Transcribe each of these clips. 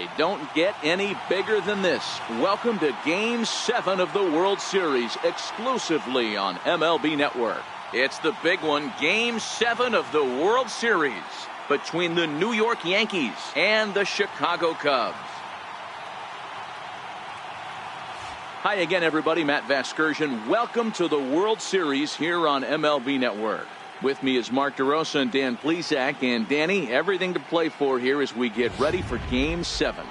They don't get any bigger than this. Welcome to Game 7 of the World Series, exclusively on MLB Network. It's the big one, Game 7 of the World Series between the New York Yankees and the Chicago Cubs. Hi again, everybody. Matt Vasgersian. Welcome to the World Series here on MLB Network. With me is Mark DeRosa and Dan Plesac. And Danny, everything to play for here as we get ready for Game 7.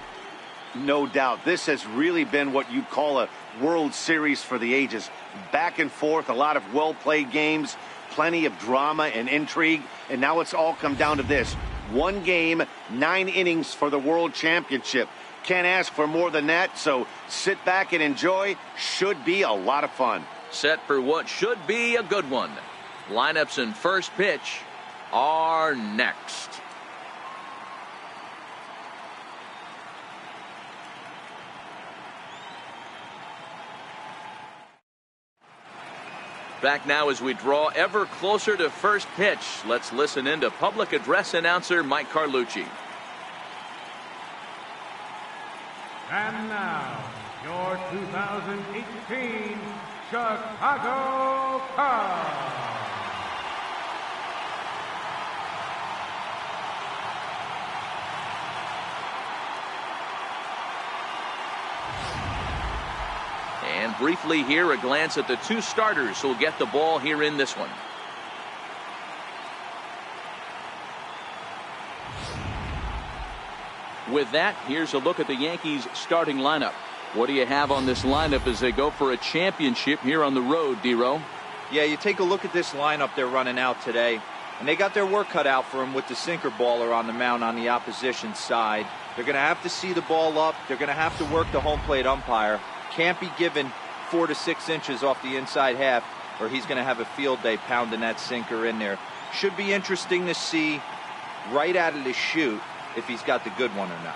No doubt. This has really been what you call a World Series for the ages. Back and forth, a lot of well-played games, plenty of drama and intrigue. And now it's all come down to this. One game, 9 innings for the World Championship. Can't ask for more than that, so sit back and enjoy. Should be a lot of fun. Set for what should be a good one. Lineups and first pitch are next. Back now as we draw ever closer to first pitch. Let's listen in to public address announcer Mike Carlucci. And now, your 2018 Chicago Cubs. And briefly here, a glance at the two starters who'll get the ball here in this one. With that, here's a look at the Yankees starting lineup. What do you have on this lineup as they go for a championship here on the road, D-Row? Yeah, you take a look at this lineup they're running out today, and they got their work cut out for them with the sinker baller on the mound on the opposition side. They're going to have to see the ball up. They're going to have to work the home plate umpire. Can't be given 4 to 6 inches off the inside half, or he's going to have a field day pounding that sinker in there. Should be interesting to see right out of the chute if he's got the good one or not.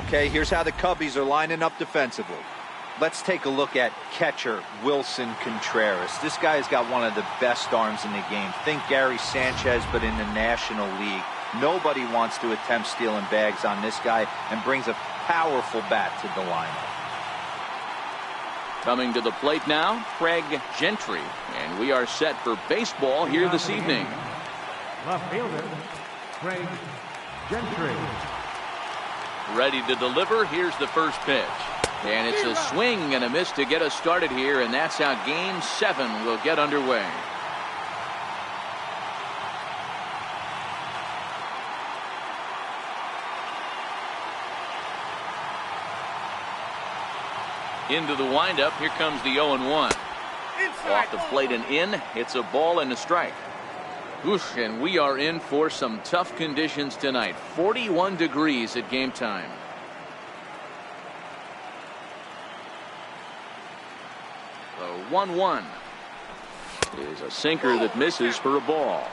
Okay, here's how the Cubbies are lining up defensively. Let's take a look at catcher Wilson Contreras. This guy's got one of the best arms in the game. Think Gary Sanchez, but in the National League. Nobody wants to attempt stealing bags on this guy, and brings a powerful bat to the lineup. Coming to the plate now, Craig Gentry. And we are set for baseball here this evening. Left fielder, Craig Gentry. Ready to deliver. Here's the first pitch. And it's a swing and a miss to get us started here, and that's how Game 7 will get underway. Into the windup. Here comes the 0-1. Off the plate and in. It's a ball and a strike. Oof, and we are in for some tough conditions tonight. 41 degrees at game time. The 1-1 is a sinker that misses for a ball.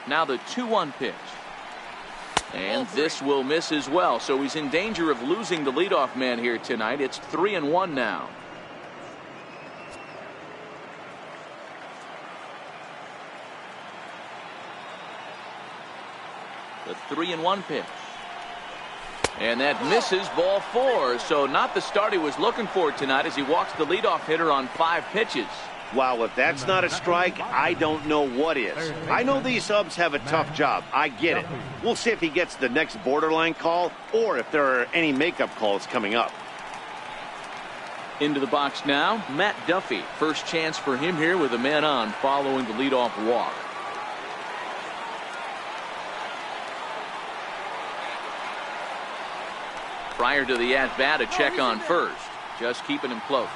Now the 2-1 pitch. And this will miss as well. So he's in danger of losing the leadoff man here tonight. It's 3-1 now. The 3-1 pitch. And that misses, ball 4. So not the start he was looking for tonight as he walks the leadoff hitter on 5 pitches. Wow, if that's not a strike, I don't know what is. I know these subs have a tough job. I get it. We'll see if he gets the next borderline call or if there are any makeup calls coming up. Into the box now, Matt Duffy. First chance for him here with a man on following the leadoff walk. Prior to the at-bat, a check on first. Just keeping him close.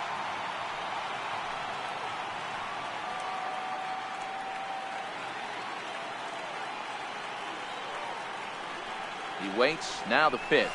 He waits. Now the pitch.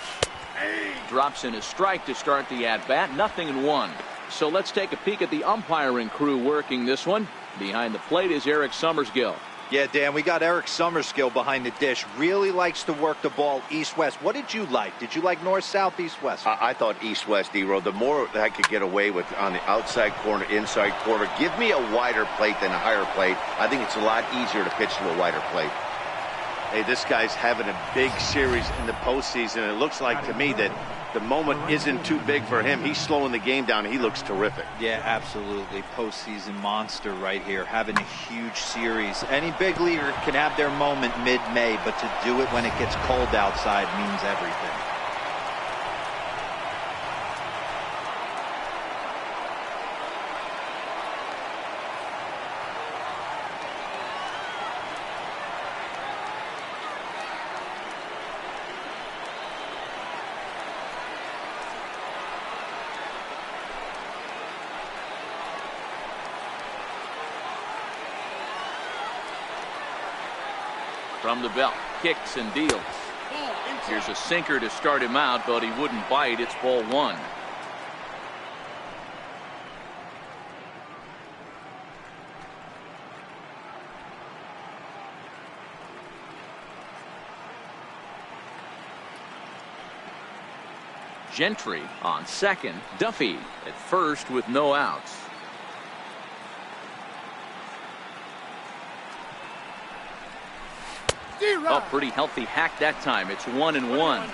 Drops in a strike to start the at-bat. 0-1. So let's take a peek at the umpiring crew working this one. Behind the plate is Eric Summersgill. Yeah, Dan, we got Eric Summersgill behind the dish. Really likes to work the ball east-west. What did you like? Did you like north-south, east-west? I thought east-west, D-Row. The more I could get away with on the outside corner, inside corner, give me a wider plate than a higher plate. I think it's a lot easier to pitch to a wider plate. Hey, this guy's having a big series in the postseason. It looks like to me that the moment isn't too big for him. He's slowing the game down. He looks terrific. Yeah, absolutely. Postseason monster right here, having a huge series. Any big leaguer can have their moment mid-May, but to do it when it gets cold outside means everything. From the belt, kicks and deals. Here's a sinker to start him out, but he wouldn't bite. It's ball one. Gentry on second. Duffy at first with no outs. Oh, pretty healthy hack that time. It's 1-1.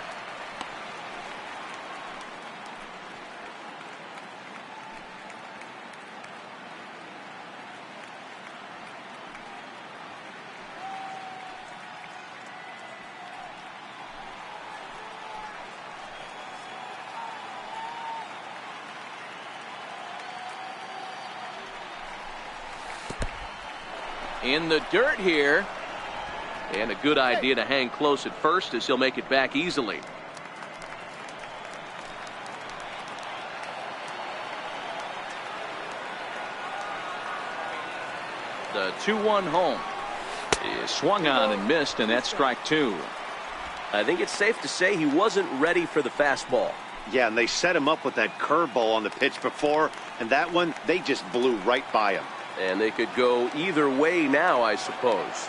In the dirt here. And a good idea to hang close at first, as he'll make it back easily. The 2-1 home is swung on and missed, and that's strike two. I think it's safe to say he wasn't ready for the fastball. Yeah, and they set him up with that curveball on the pitch before, and that one, they just blew right by him. And they could go either way now, I suppose.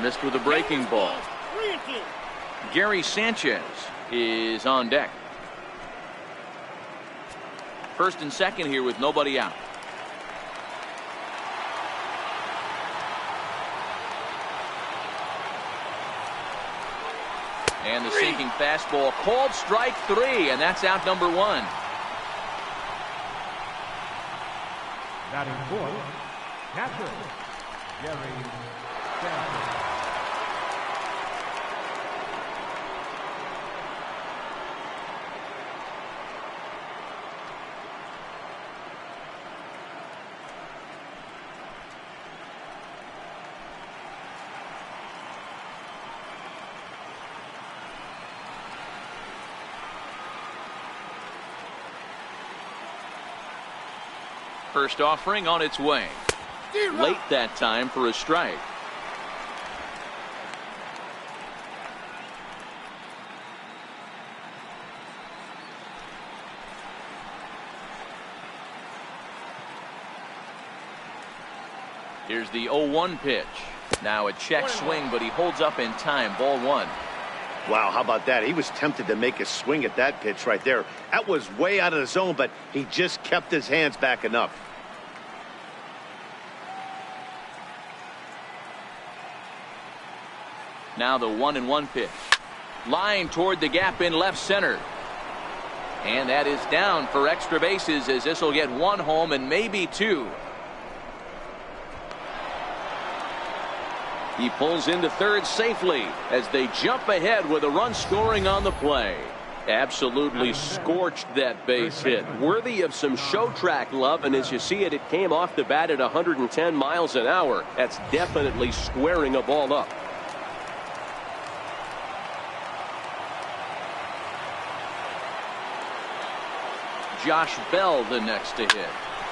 Missed with a breaking ball. Gary Sanchez is on deck. First and second here with nobody out. And the sinking fastball called strike three, and that's out number one. Batting fourth, catcher, Gary Sanchez. First offering on its way. Late that time for a strike. Here's the 0-1 pitch. Now a check swing, but he holds up in time. Ball one. Wow, how about that? He was tempted to make a swing at that pitch right there. That was way out of the zone, but he just kept his hands back enough. Now the 1-1 pitch. Line toward the gap in left center. And that is down for extra bases, as this will get one home and maybe two. He pulls into third safely as they jump ahead with a run scoring on the play. Absolutely scorched that base hit. Worthy of some show track love, and as you see it, it came off the bat at 110 miles an hour. That's definitely squaring a ball up. Josh Bell the next to hit.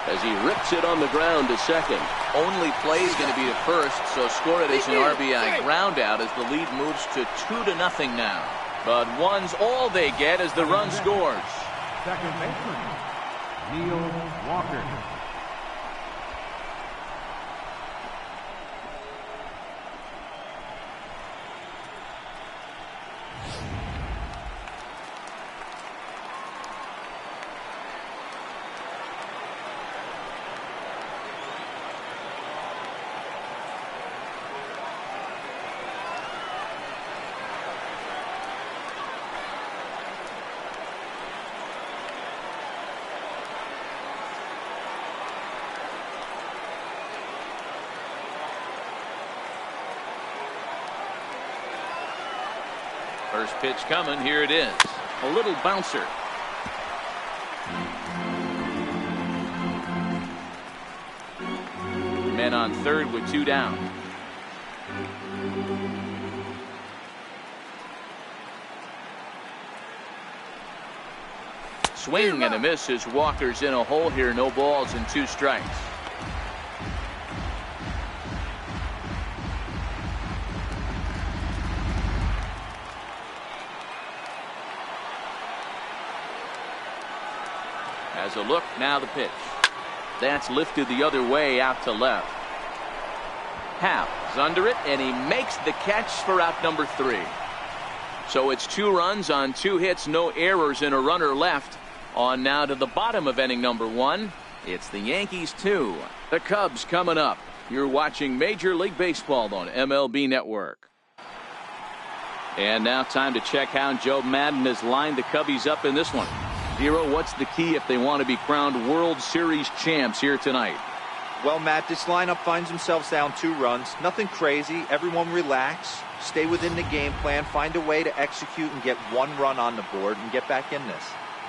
as he rips it on the ground to second. Only play is going to be to first, so score it as an RBI ground out as the lead moves to 2-0 now. But one's all they get as the run scores. Second baseman, Neil Walker. First pitch coming. Here it is. A little bouncer. Men on third with 2 down. Swing and a miss as Walker's in a hole here. No balls and 2 strikes. As a look, now the pitch. That's lifted the other way out to left. Happ's under it, and he makes the catch for out number 3. So it's 2 runs on 2 hits, no errors, and a runner left. On now to the bottom of inning number 1. It's the Yankees 2. The Cubs coming up. You're watching Major League Baseball on MLB Network. And now time to check how Joe Madden has lined the Cubbies up in this one. Zero, what's the key if they want to be crowned World Series champs here tonight? Well, Matt, this lineup finds themselves down 2 runs. Nothing crazy. Everyone relax. Stay within the game plan. Find a way to execute and get 1 run on the board and get back in this.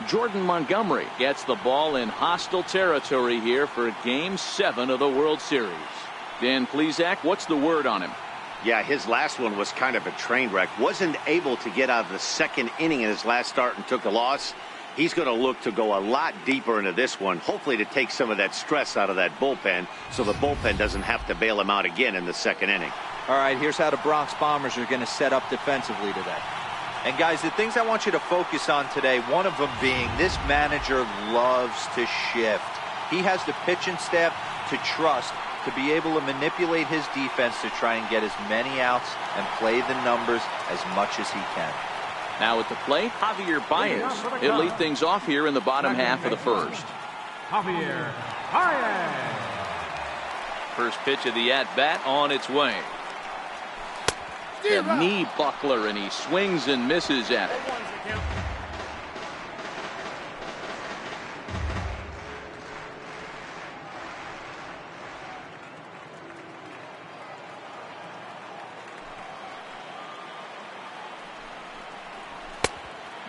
Jordan Montgomery gets the ball in hostile territory here for Game 7 of the World Series. Dan Plesac, what's the word on him? Yeah, his last one was kind of a train wreck. Wasn't able to get out of the 2nd inning in his last start and took a loss. He's going to look to go a lot deeper into this one, hopefully to take some of that stress out of that bullpen so the bullpen doesn't have to bail him out again in the 2nd inning. All right, here's how the Bronx Bombers are going to set up defensively today. And guys, the things I want you to focus on today, one of them being this manager loves to shift. He has the pitching staff to trust to be able to manipulate his defense to try and get as many outs and play the numbers as much as he can. Now at the plate, Javier Baez. He'll lead things off here in the bottom half of the first. Javier Baez. First pitch of the at-bat on its way. A knee buckler, and he swings and misses at it.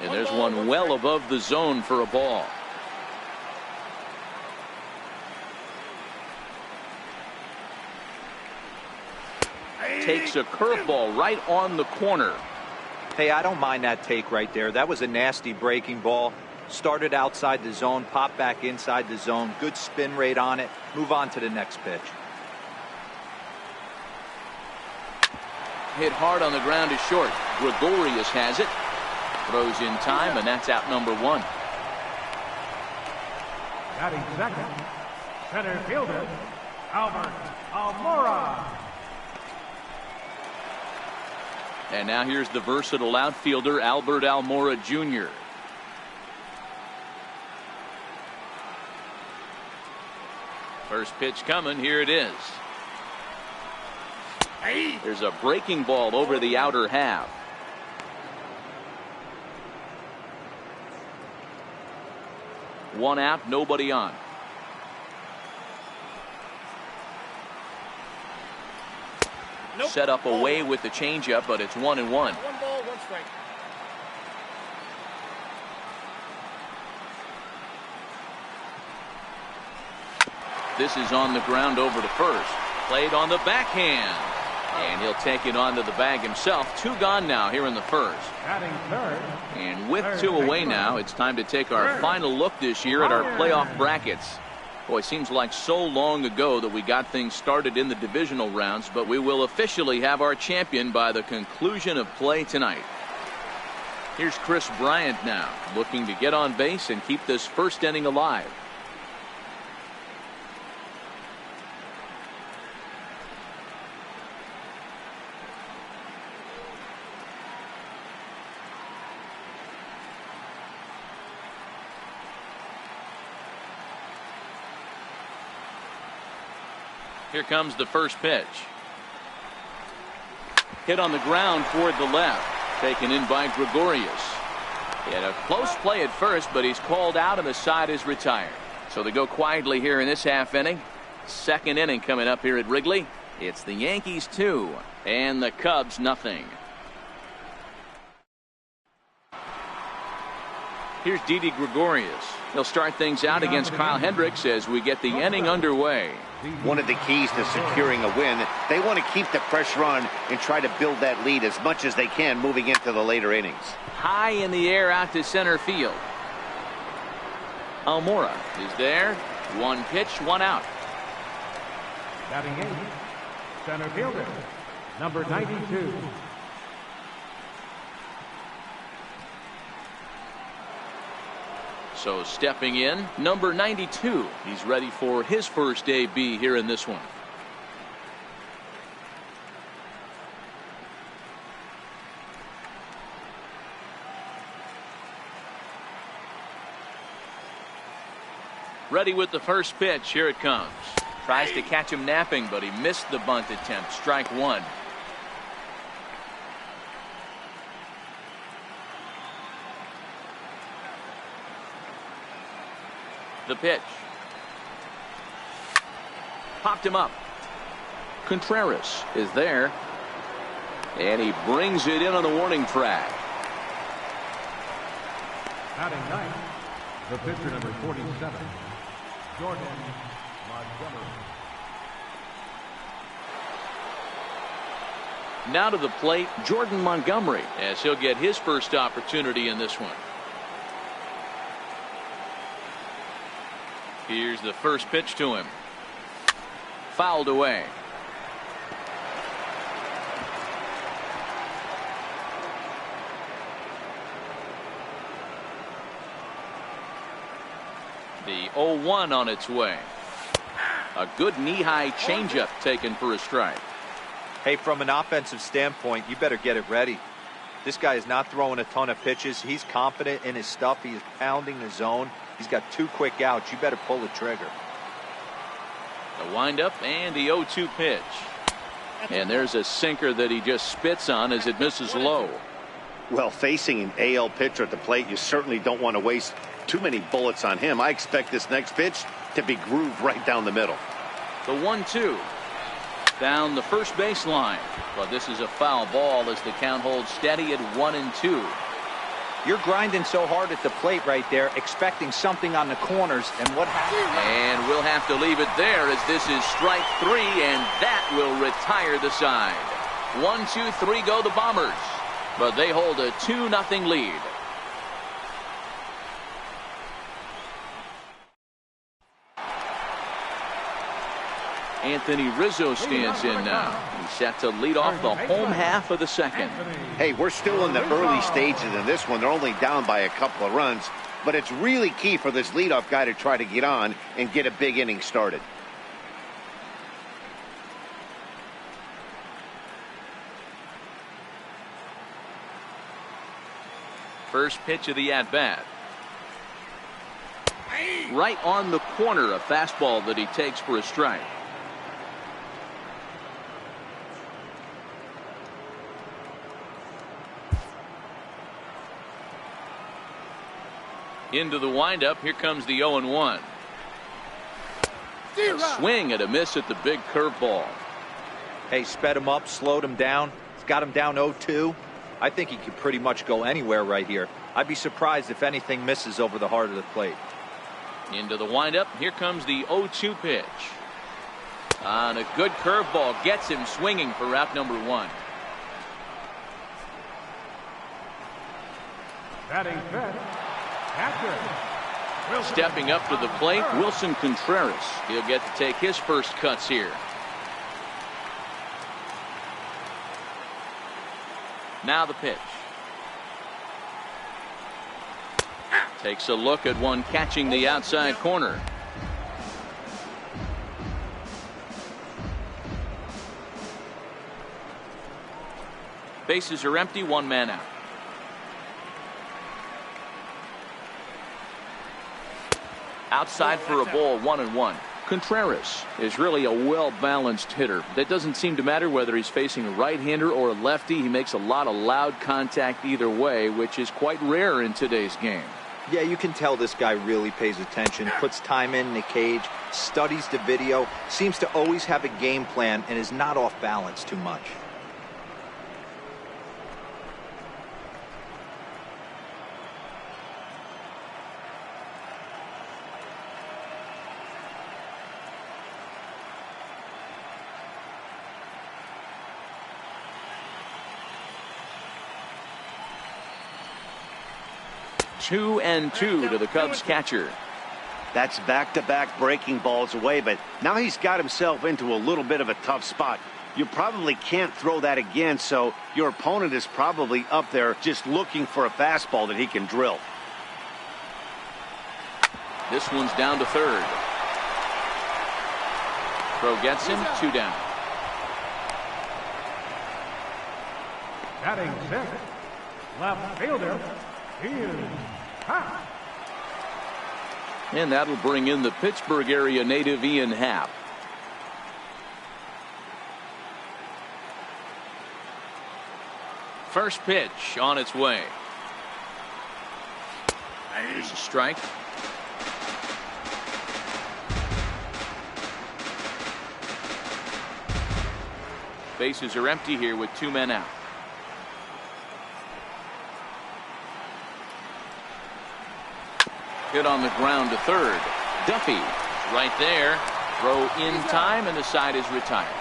And there's one well above the zone for a ball. Takes a curveball right on the corner. Hey, I don't mind that take right there. That was a nasty breaking ball. Started outside the zone, popped back inside the zone. Good spin rate on it. Move on to the next pitch. Hit hard on the ground is short. Gregorius has it. Throws in time, and that's out number 1. Batting second, center fielder, Albert Almora. And now here's the versatile outfielder, Albert Almora Jr. First pitch coming. Here it is. There's a breaking ball over the outer half. One out, nobody on. Nope. Set up away with the changeup, but it's 1-1. 1 ball, 1 strike. This is on the ground over to first. Played on the backhand. And he'll take it onto the bag himself. 2 gone now here in the first. Batting third. And with 2 away now, it's time to take our final look this year at our playoff brackets. Boy, it seems like so long ago that we got things started in the divisional rounds, but we will officially have our champion by the conclusion of play tonight. Here's Chris Bryant now, looking to get on base and keep this first inning alive. Here comes the first pitch. Hit on the ground toward the left. Taken in by Gregorius. He had a close play at first, but he's called out and the side is retired. So they go quietly here in this half inning. Second inning coming up here at Wrigley. It's the Yankees 2 and the Cubs nothing. Here's Didi Gregorius. He'll start things out against Kyle Hendricks as we get the inning underway. One of the keys to securing a win, they want to keep the pressure on and try to build that lead as much as they can moving into the later innings. High in the air out to center field. Almora is there. One pitch, one out. Batting eighth, center fielder, number 92. So stepping in, number 92. He's ready for his first AB here in this one. Ready with the first pitch. Here it comes. Tries to catch him napping, but he missed the bunt attempt. Strike one. The pitch. Popped him up. Contreras is there. And he brings it in on the warning track. Batting ninth, the pitcher number 47, Jordan Montgomery. Now to the plate, Jordan Montgomery, as he'll get his first opportunity in this one. Here's the first pitch to him. Fouled away. The 0-1 on its way. A good knee-high changeup taken for a strike. Hey, from an offensive standpoint, you better get it ready. This guy is not throwing a ton of pitches. He's confident in his stuff. He is pounding the zone. He's got 2 quick outs. You better pull the trigger. The windup and the 0-2 pitch. And there's a sinker that he just spits on as it misses low. Well, facing an AL pitcher at the plate, you certainly don't want to waste too many bullets on him. I expect this next pitch to be grooved right down the middle. The 1-2. Down the first baseline. But this is a foul ball as the count holds steady at 1-2. You're grinding so hard at the plate right there, expecting something on the corners, and what happens? And we'll have to leave it there as this is strike 3, and that will retire the side. 1, 2, 3 go the Bombers, but they hold a 2-0 lead. Anthony Rizzo stands in now. He's set to lead off the home half of the second. Hey, we're still in the early stages in this one. They're only down by a couple of runs, but it's really key for this leadoff guy to try to get on and get a big inning started. First pitch of the at-bat. Right on the corner, a fastball that he takes for a strike. Into the windup. Here comes the 0-1. A swing and a miss at the big curveball. Hey, sped him up, slowed him down. He's got him down 0-2. I think he could pretty much go anywhere right here. I'd be surprised if anything misses over the heart of the plate. Into the windup. Here comes the 0-2 pitch. On a good curveball gets him swinging for out number 1. Batting fifth, catcher, Stepping up to the plate, Wilson Contreras. He'll get to take his first cuts here. Now the pitch. Takes a look at one catching the outside corner. Bases are empty, one man out. Outside for a ball, 1-1. Contreras is really a well-balanced hitter. That doesn't seem to matter whether he's facing a right-hander or a lefty. He makes a lot of loud contact either way, which is quite rare in today's game. Yeah, you can tell this guy really pays attention, puts time in the cage, studies the video, seems to always have a game plan, and is not off balance too much. Two and two to the Cubs catcher. That's back-to-back breaking balls away, but now he's got himself into a little bit of a tough spot. You probably can't throw that again, so your opponent is probably up there just looking for a fastball that he can drill. This one's down to third. Throw gets him, 2 down. Batting sixth, left fielder, Ian Happ. And that'll bring in the Pittsburgh area native Ian Happ. First pitch on its way. There's a strike. Bases are empty here with 2 men out. Hit on the ground to third. Duffy right there. Throw in time, and the side is retired.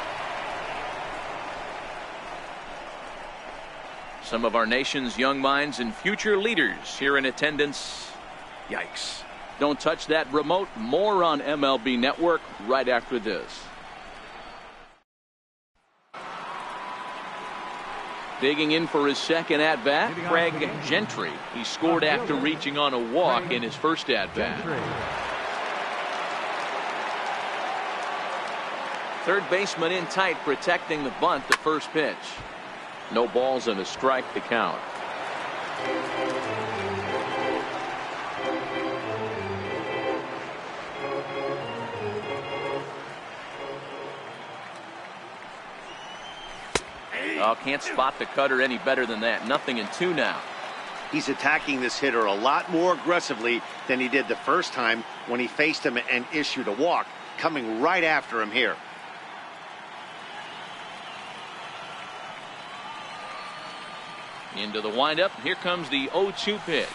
Some of our nation's young minds and future leaders here in attendance. Yikes. Don't touch that remote. More on MLB Network right after this. Digging in for his second at-bat, Craig Gentry. He scored after reaching on a walk in his first at-bat. Third baseman in tight, protecting the bunt, the first pitch. No balls and a strike to count. Oh, can't spot the cutter any better than that. 0-2 now. He's attacking this hitter a lot more aggressively than he did the first time when he faced him and issued a walk, coming right after him here. Into the windup. Here comes the 0-2 pitch.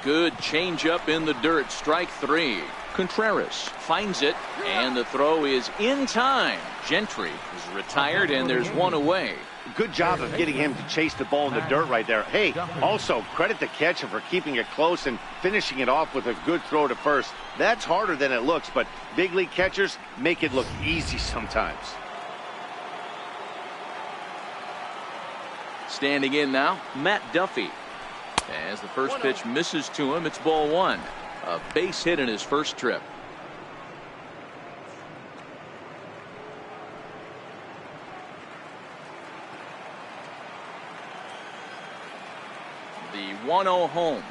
Good changeup in the dirt. Strike 3. Contreras finds it, and the throw is in time. Gentry is retired, and there's one away. Good job of getting him to chase the ball in the dirt right there. Hey, also credit the catcher for keeping it close and finishing it off with a good throw to first. That's harder than it looks, but big league catchers make it look easy sometimes. Standing in now, Matt Duffy. As the first pitch misses to him, it's ball 1. A base hit in his first trip. The 1-0 home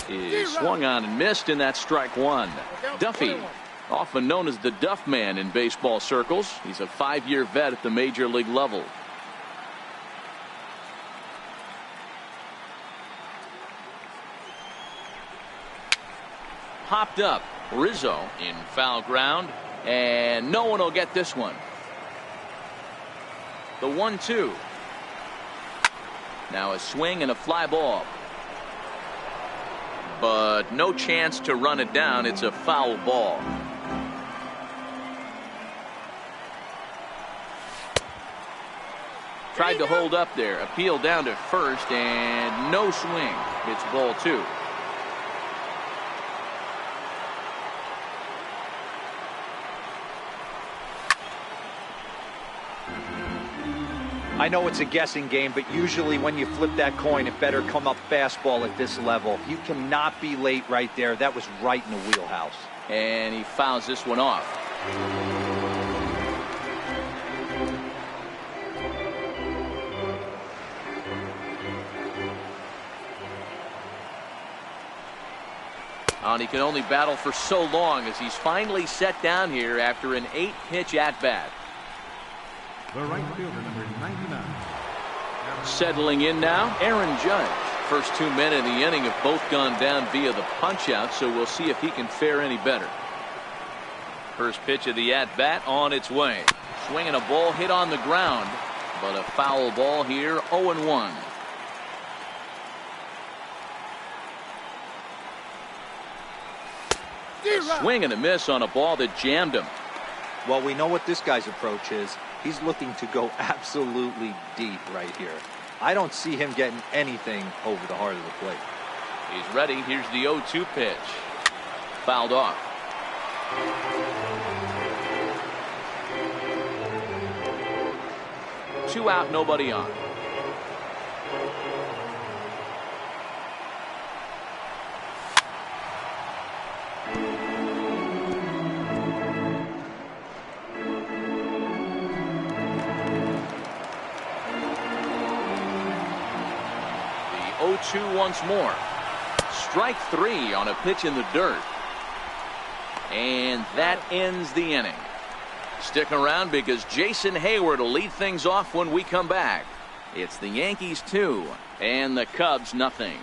is swung on and missed, and that's strike 1. Duffy, often known as the Duff Man in baseball circles. He's a 5-year vet at the major league level. Popped up. Rizzo in foul ground, and no one will get this one. The 1-2. Now a swing and a fly ball. But no chance to run it down. It's a foul ball. Tried to hold up there. Appeal down to first, and no swing. It's ball 2. I know it's a guessing game, but usually when you flip that coin, it better come up fastball at this level. You cannot be late right there. That was right in the wheelhouse. And he fouls this one off. And he can only battle for so long as he's finally set down here after an 8-pitch at-bat. The right fielder, number 99. Settling in now, Aaron Judge. First 2 men in the inning have both gone down via the punch-out, so we'll see if he can fare any better. First pitch of the at-bat on its way. Swinging a ball hit on the ground, but a foul ball here, 0-1. Swing and a miss on a ball that jammed him. Well, we know what this guy's approach is. He's looking to go absolutely deep right here. I don't see him getting anything over the heart of the plate. He's ready. Here's the 0-2 pitch. Fouled off. Two out, nobody on. The 0-2 once more. Strike three on a pitch in the dirt. And that ends the inning. Stick around because Jason Hayward will lead things off when we come back. It's the Yankees 2 and the Cubs nothing.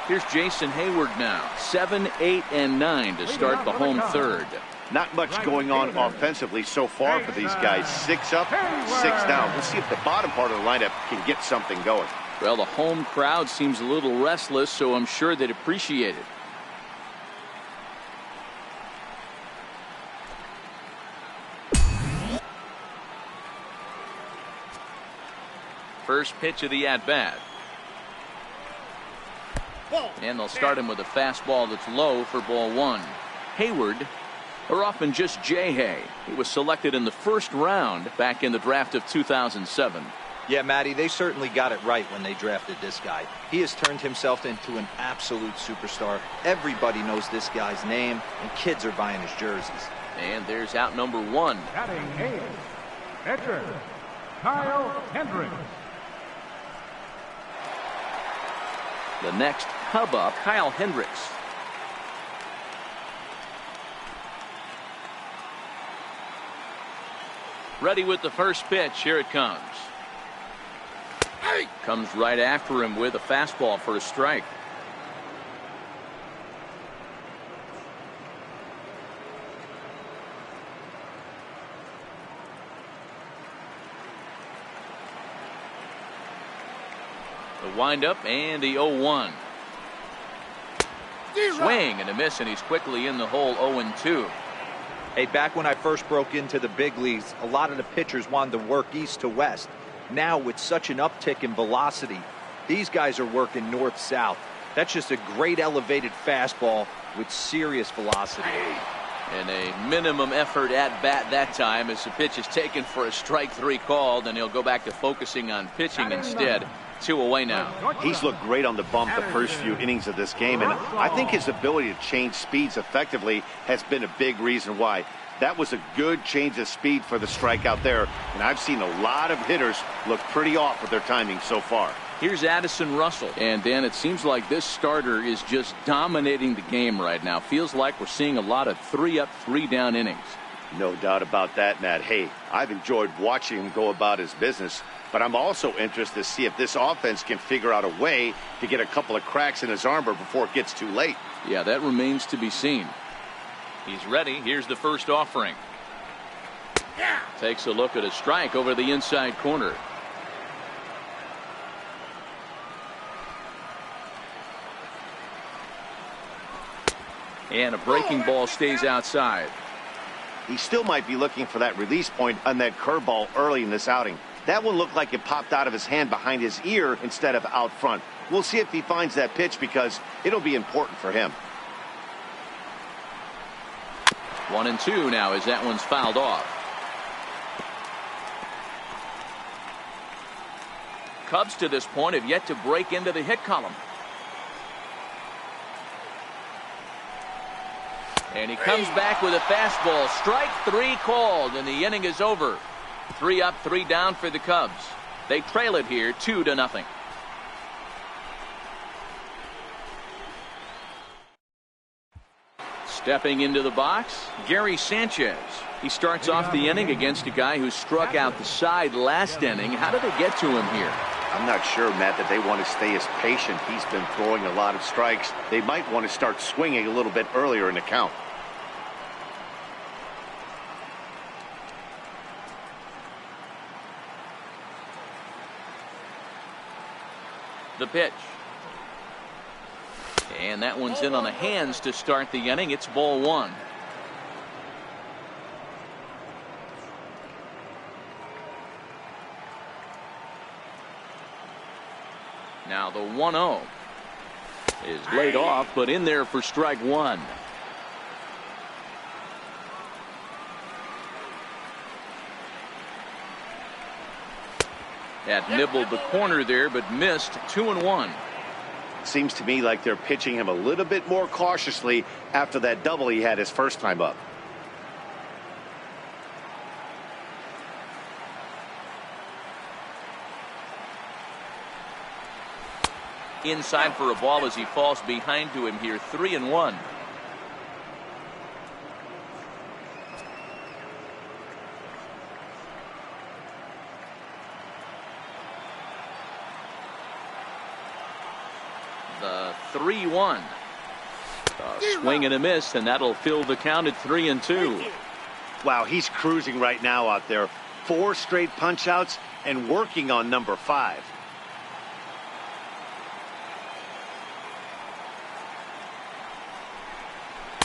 Here's Jason Hayward now. 7, 8, and 9 to start the home third. Not much going on offensively so far for these guys. 6 up, 6 down. We'll see if the bottom part of the lineup can get something going. Well, the home crowd seems a little restless, so I'm sure they'd appreciate it. First pitch of the at-bat. And they'll start him with a fastball that's low for ball one. Hayward, or often just J-Hay. He was selected in the first round back in the draft of 2007. Yeah, Matty, they certainly got it right when they drafted this guy. He has turned himself into an absolute superstar. Everybody knows this guy's name, and kids are buying his jerseys. And there's out number one. Batting eighth, pitcher, Kyle Hendricks. The next Cub up, Kyle Hendricks. Ready with the first pitch. Here it comes. Comes right after him with a fastball for a strike. The windup and the 0-1. Swing and a miss, and he's quickly in the hole. 0-2. Hey, back when I first broke into the big leagues, a lot of the pitchers wanted to work east to west. Now, with such an uptick in velocity, these guys are working north-south. That's just a great elevated fastball with serious velocity. And a minimum effort at bat that time as the pitch is taken for a strike three called, and he'll go back to focusing on pitching instead. 2 away now. He's looked great on the bump the first few innings of this game, and I think his ability to change speeds effectively has been a big reason why. That was a good change of speed for the strikeout there, and I've seen a lot of hitters look pretty off with their timing so far. Here's Addison Russell. And Dan, it seems like this starter is just dominating the game right now. Feels like we're seeing a lot of 3-up, 3-down innings. No doubt about that, Matt. Hey, I've enjoyed watching him go about his business, but I'm also interested to see if this offense can figure out a way to get a couple of cracks in his armor before it gets too late. Yeah, that remains to be seen. He's ready. Here's the first offering. Takes a look at a strike over the inside corner. And a breaking ball stays outside. He still might be looking for that release point on that curveball early in this outing. That one looked like it popped out of his hand behind his ear instead of out front. We'll see if he finds that pitch because it'll be important for him. 1-2 now as that one's fouled off. Cubs to this point have yet to break into the hit column. And he comes back with a fastball. Strike 3 called, and the inning is over. 3 up, 3 down for the Cubs. They trail it here 2-0. Stepping into the box, Gary Sanchez. He starts off the inning against a guy who struck out the side last inning. How did they get to him here? I'm not sure, Matt, that they want to stay as patient. He's been throwing a lot of strikes. They might want to start swinging a little bit earlier in the count. The pitch. And that one's in on the hands to start the inning. It's ball 1. Now the 1-0 is laid off, but in there for strike 1. That nibbled the corner there, but missed. 2-1. Seems to me like they're pitching him a little bit more cautiously after that double he had his first time up. Inside for a ball as he falls behind to him here. 3-1. The 3-1. A swing and a miss, and that'll fill the count at 3-2. Wow, he's cruising right now out there. 4 straight punch outs and working on number 5.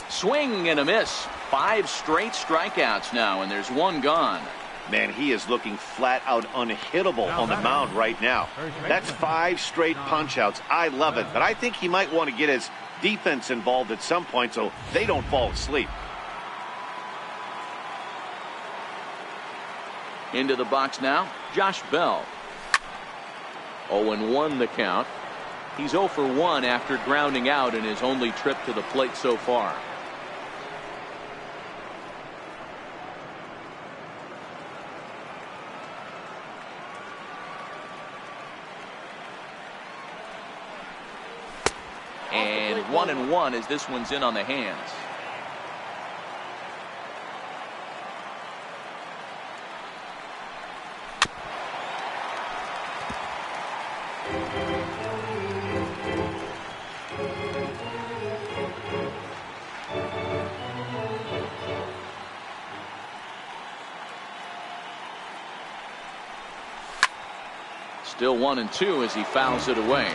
Swing and a miss. 5 straight strikeouts now, and there's 1 gone. Man, he is looking flat out unhittable on the mound right now. That's 5 straight punch outs. I love it, but I think he might want to get his defense involved at some point so they don't fall asleep. Into the box now, Josh Bell. 0-1 the count. He's 0 for 1 after grounding out in his only trip to the plate so far. And 1-1 as this one's in on the hands. Still 1-2 as he fouls it away.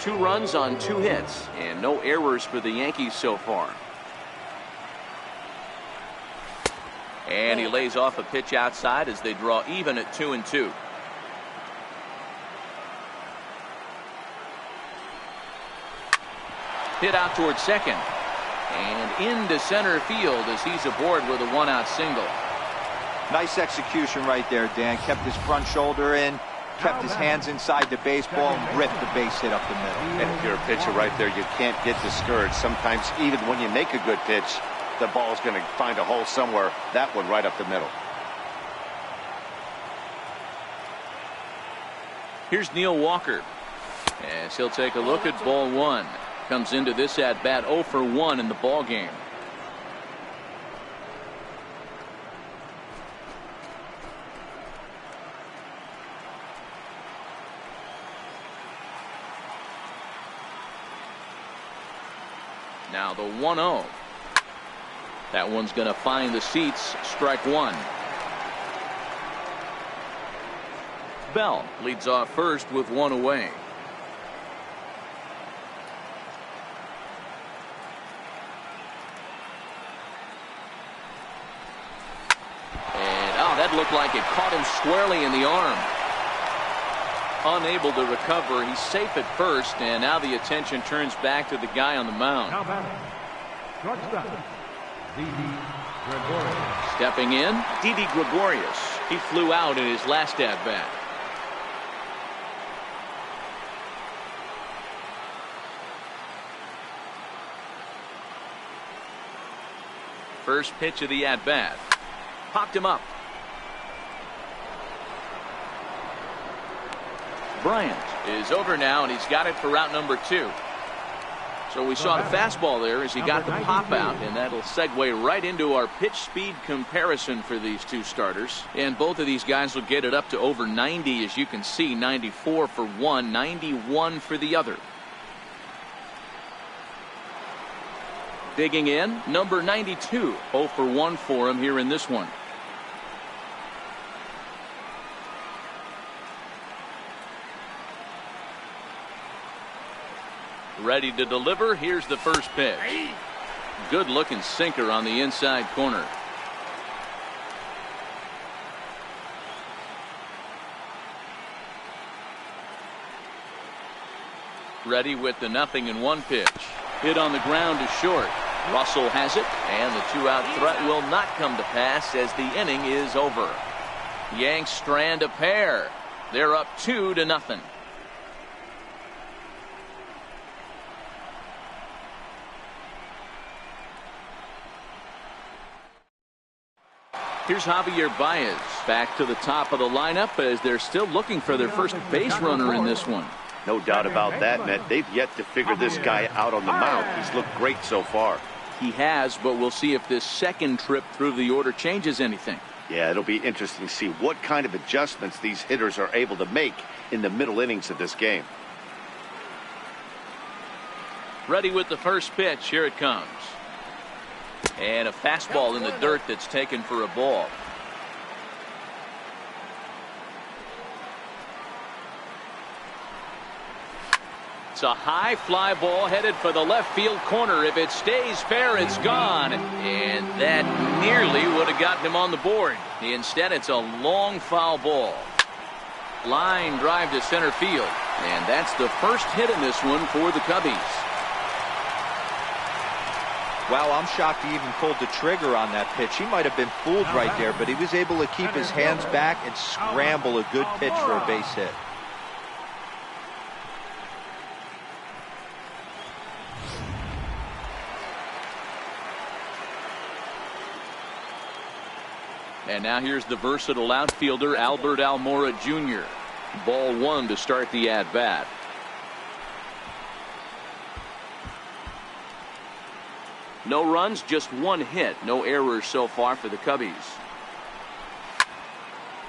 2 runs on 2 hits and no errors for the Yankees so far. And he lays off a pitch outside as they draw even at 2-2. Hit out towards second and into center field as he's aboard with a 1-out single. Nice execution right there, Dan. Kept his front shoulder in, kept his hands inside the baseball, and ripped the base hit up the middle. And if you're a pitcher right there, you can't get discouraged. Sometimes even when you make a good pitch, the ball's going to find a hole somewhere. That one right up the middle. Here's Neil Walker as he'll take a look at ball 1. Comes into this at bat 0 for 1 in the ball game. Now the 1-0. That one's going to find the seats. Strike 1. Bell leads off first with 1 away. And that looked like it caught him squarely in the arm. Unable to recover. He's safe at first, and now the attention turns back to the guy on the mound. Now batting, shortstop, Didi Gregorius. Stepping in, Didi Gregorius. He flew out in his last at-bat. First pitch of the at-bat. Popped him up. Bryant is over now, and he's got it for route number 2. So we saw the fastball there as he got the pop out, and that'll segue right into our pitch speed comparison for these two starters. And both of these guys will get it up to over 90, as you can see. 94 for one, 91 for the other. Digging in, number 92. 0 for 1 for him here in this one. Ready to deliver. Here's the first pitch. Good looking sinker on the inside corner. Ready with the 0-1 pitch. Hit on the ground to short. Russell has it, and the 2-out threat will not come to pass as the inning is over. Yanks strand a pair. They're up 2-0. Here's Javier Baez back to the top of the lineup as they're still looking for their first base runner in this one. No doubt about that, Matt. They've yet to figure this guy out on the mound. He's looked great so far. He has, but we'll see if this second trip through the order changes anything. Yeah, it'll be interesting to see what kind of adjustments these hitters are able to make in the middle innings of this game. Ready with the first pitch. Here it comes. And a fastball in the dirt that's taken for a ball. It's a high fly ball headed for the left field corner. If it stays fair, it's gone. And that nearly would have gotten him on the board. Instead, it's a long foul ball. Line drive to center field. And that's the first hit in this one for the Cubbies. Wow, I'm shocked he even pulled the trigger on that pitch. He might have been fooled right there, but he was able to keep his hands back and scramble a good pitch for a base hit. And now here's the versatile outfielder Albert Almora Jr. Ball 1 to start the at-bat. No runs, just one hit. No errors so far for the Cubbies.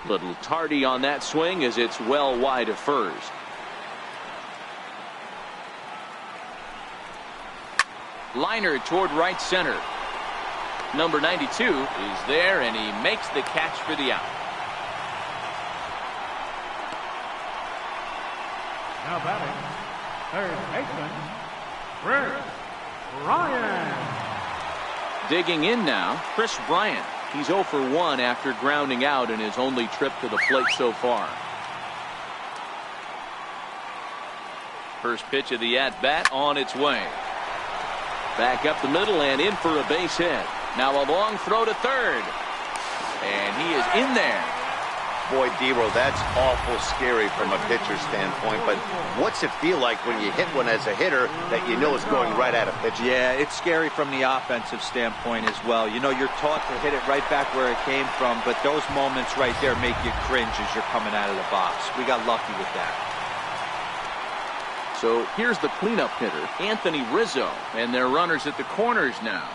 Little tardy on that swing as it's well wide of first. Liner toward right center. Number 92 is there, and he makes the catch for the out. Now batting, third baseman, Chris Bryant. Digging in now, Chris Bryant. He's 0 for 1 after grounding out in his only trip to the plate so far. First pitch of the at-bat on its way. Back up the middle and in for a base hit. Now a long throw to third. And he is in there. Boy, Dero, that's awful scary from a pitcher's standpoint, but what's it feel like when you hit one as a hitter that you know is going right at a pitcher? Yeah, it's scary from the offensive standpoint as well. You know, you're taught to hit it right back where it came from, but those moments right there make you cringe as you're coming out of the box. We got lucky with that. So here's the cleanup hitter, Anthony Rizzo, and their runners at the corners now.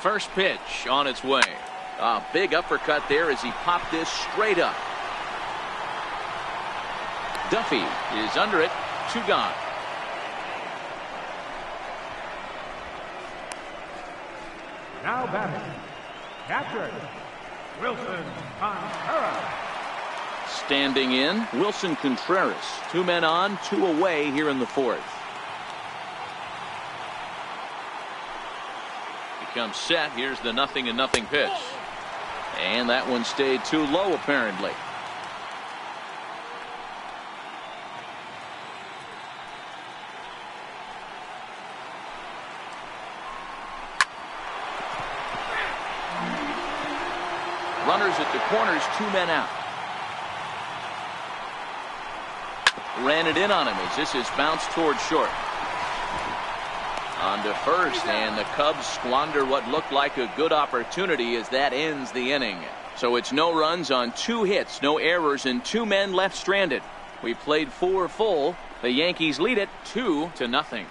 First pitch on its way. A big uppercut there as he popped this straight up. Duffy is under it. 2 gone. Now batting, catcher, Wilson Contreras. Standing in, Wilson Contreras. 2 men on, 2 away here in the 4th. Becomes set. Here's the 0-0 pitch. And that one stayed too low, apparently. Runners at the corners, 2 men out. Ran it in on him as this is bounced toward short. On to first, and the Cubs squander what looked like a good opportunity as that ends the inning. So it's no runs on 2 hits, no errors, and 2 men left stranded. We played 4 full. The Yankees lead it 2-0.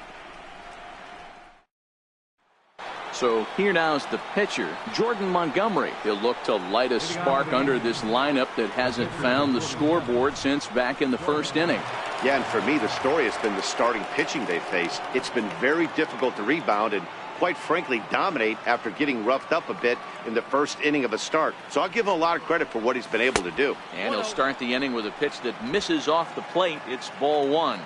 So here now is the pitcher, Jordan Montgomery. He'll look to light a spark under this lineup that hasn't found the scoreboard since back in the 1st inning. Yeah, and for me, the story has been the starting pitching they faced. It's been very difficult to rebound and, quite frankly, dominate after getting roughed up a bit in the 1st inning of a start. So I'll give him a lot of credit for what he's been able to do. And he'll start the inning with a pitch that misses off the plate. It's ball 1.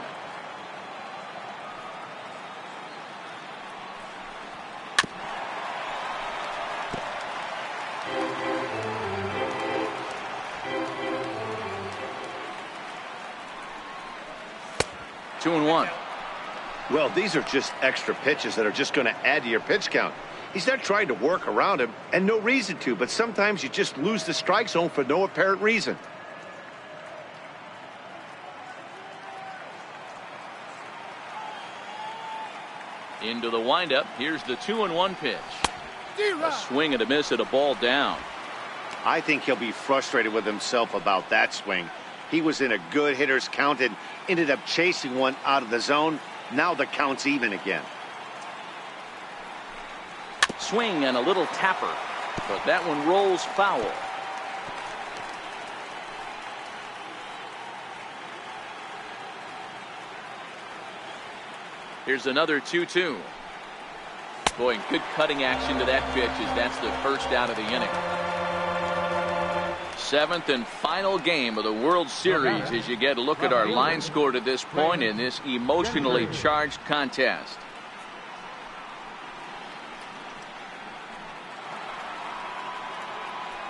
Two and 1. Well, these are just extra pitches that are just going to add to your pitch count. He's not trying to work around him, and no reason to, but sometimes you just lose the strike zone for no apparent reason. Into the windup. Here's the 2-1 pitch. A swing and a miss at a ball down. I think he'll be frustrated with himself about that swing. He was in a good hitter's count and ended up chasing one out of the zone. Now the count's even again. Swing and a little tapper, but that one rolls foul. Here's another 2-2. Boy, good cutting action to that pitch as that's the first out of the inning. 7th and final game of the World Series as you get a look at our line score to this point in this emotionally charged contest.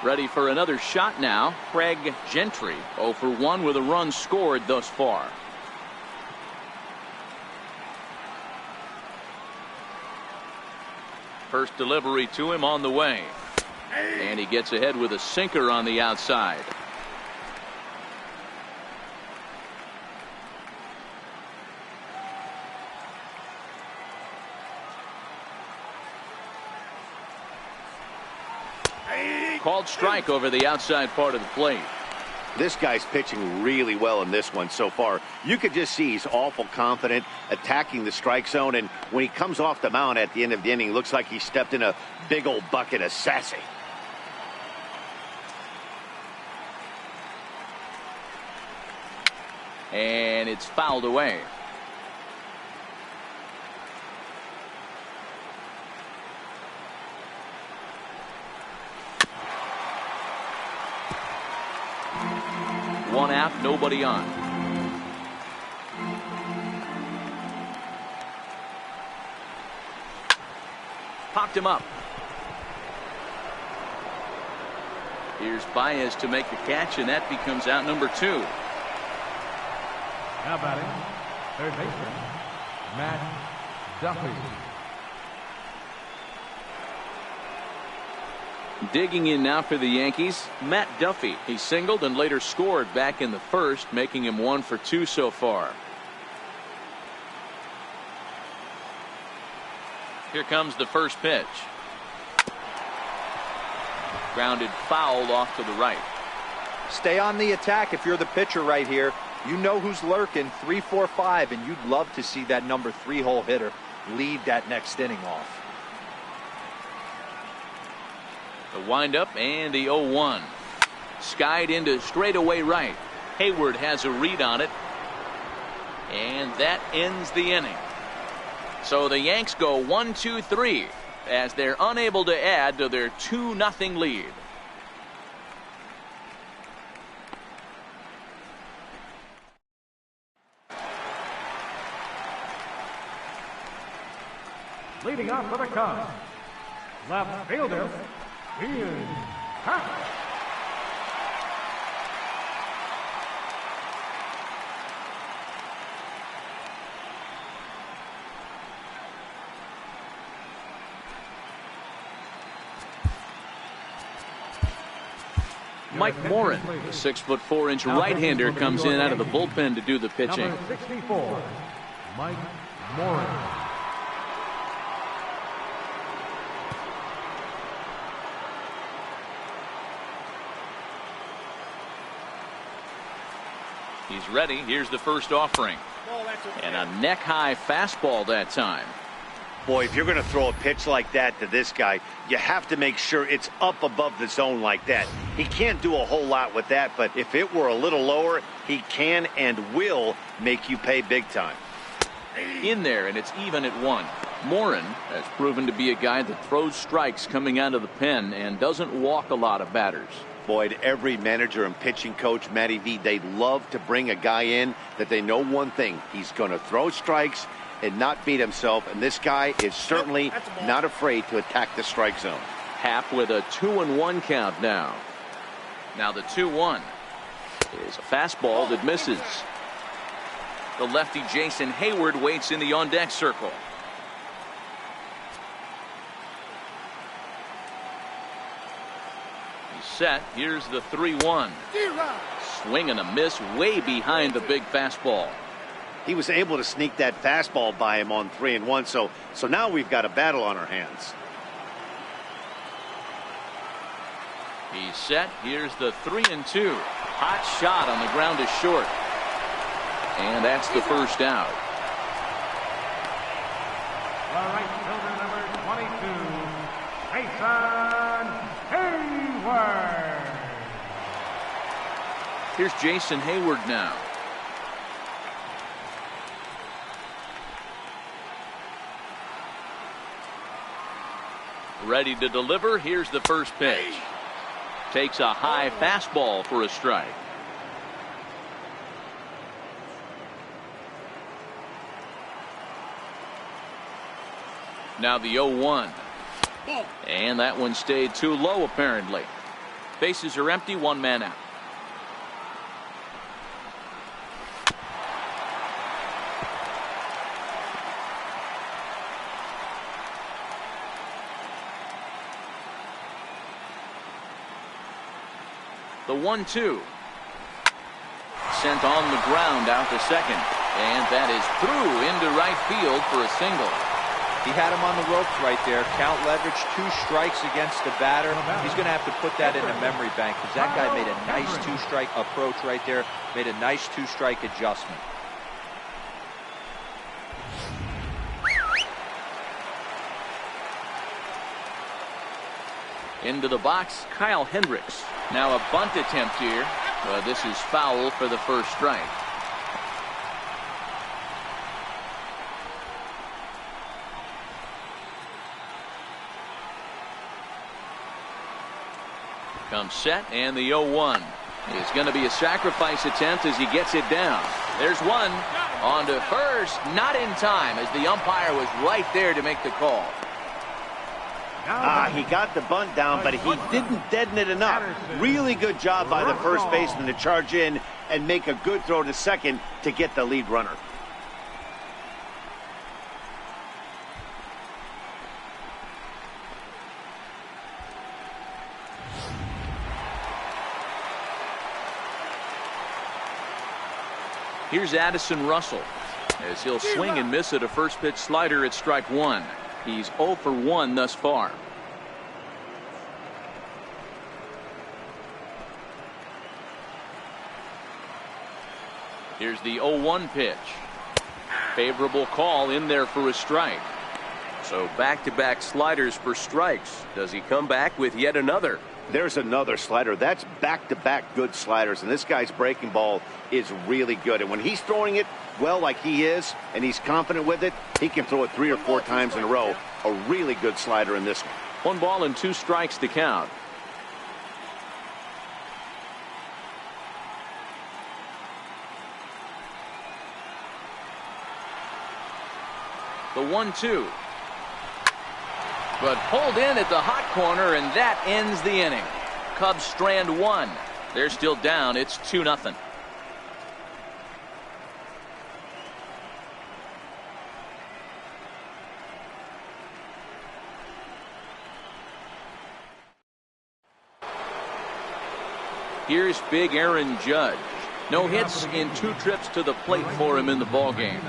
Ready for another shot now, Craig Gentry, 0 for 1 with a run scored thus far. First delivery to him on the way. And he gets ahead with a sinker on the outside. Called strike over the outside part of the plate. This guy's pitching really well in this one so far. You could just see he's awful confident attacking the strike zone, and when he comes off the mound at the end of the inning, looks like he stepped in a big old bucket of sassy. And it's fouled away. One out, nobody on. Popped him up. Here's Baez to make the catch, and that becomes out number 2. Now batting, third baseman, Matt Duffy. Digging in now for the Yankees, Matt Duffy. He singled and later scored back in the 1st, making him 1 for 2 so far. Here comes the first pitch. Grounded foul off to the right. Stay on the attack if you're the pitcher right here. You know who's lurking, 3, 4, 5, and you'd love to see that number 3-hole hitter lead that next inning off. The windup and the 0-1. Skied into straightaway right. Hayward has a read on it. And that ends the inning. So the Yanks go 1-2-3 as they're unable to add to their 2-0 lead. Leading off for the Cubs, left fielder, Ian Happ. Mike Morin, the 6'4" right-hander, comes in out of the bullpen to do the pitching. Number 64, Mike Morin. He's ready. Here's the first offering. And a neck-high fastball that time. Boy, if you're going to throw a pitch like that to this guy, you have to make sure it's up above the zone like that. He can't do a whole lot with that, but if it were a little lower, he can and will make you pay big time. In there, and it's even at 1. Morin has proven to be a guy that throws strikes coming out of the pen and doesn't walk a lot of batters. Boyd, every manager and pitching coach, Matty V, they love to bring a guy in that they know one thing. He's going to throw strikes and not beat himself, and this guy is certainly not afraid to attack the strike zone. Happ with a 2-1 count now. Now the 2-1 is a fastball that misses. The lefty Jason Hayward waits in the on-deck circle. He's set. Here's the 3-1. Swing and a miss way behind the big fastball. He was able to sneak that fastball by him on 3-1, so now we've got a battle on our hands. He's set. Here's the 3-2. Hot shot on the ground is short. And that's the first out. The right fielder, number 22, Jason Hayward. Here's Jason Hayward now. Ready to deliver. Here's the first pitch. Takes a high fastball for a strike. Now the 0-1. And that one stayed too low apparently. Bases are empty, 1 man out. The 1-2. Sent on the ground out to second. And that is through into right field for a single. He had him on the ropes right there. Count leverage, 2 strikes against the batter. He's going to have to put that in the memory bank because that guy made a nice 2-strike approach right there. Made a nice 2-strike adjustment. Into the box, Kyle Hendricks. Now a bunt attempt here. This is foul for the first strike. Comes set, and the 0-1 is going to be a sacrifice attempt as he gets it down. There's one on to first, not in time as the umpire was right there to make the call. He got the bunt down, but he didn't deaden it enough. Really good job by the first baseman to charge in and make a good throw to second to get the lead runner. Here's Addison Russell as he'll swing and miss at a first pitch slider at strike 1. He's 0 for 1 thus far. Here's the 0-1 pitch. Favorable call in there for a strike. So back-to-back sliders for strikes. Does he come back with yet another? There's another slider. That's back-to-back good sliders, and this guy's breaking ball is really good. And when he's throwing it well like he is, and he's confident with it, he can throw it 3 or 4 times in a row. A really good slider in this one. 1 ball and 2 strikes to count. The 1-2. but pulled in at the hot corner, and that ends the inning. Cubs strand one. They're still down. It's 2-0. Here's big Aaron Judge. No hits in 2 trips to the plate for him in the ballgame.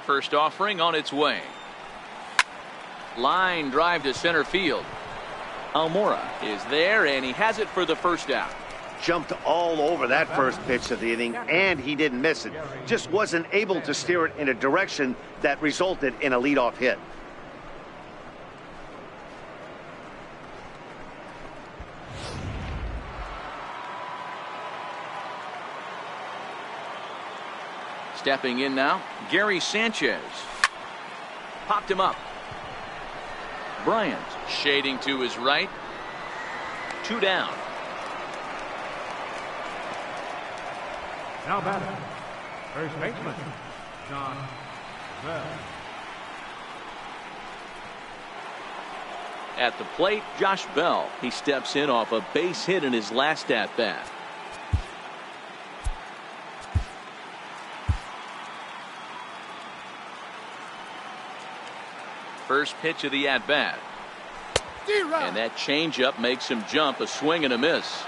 First offering on its way. Line drive to center field. Almora is there, and he has it for the first out. Jumped all over that first pitch of the inning, and he didn't miss it. Just wasn't able to steer it in a direction that resulted in a leadoff hit. Stepping in now, Gary Sanchez. Popped him up. Bryant shading to his right. 2 down. Now batting, first baseman, John Bell. At the plate, Josh Bell. He steps in off a base hit in his last at-bat. First pitch of the at-bat. And that changeup makes him jump. A swing and a miss.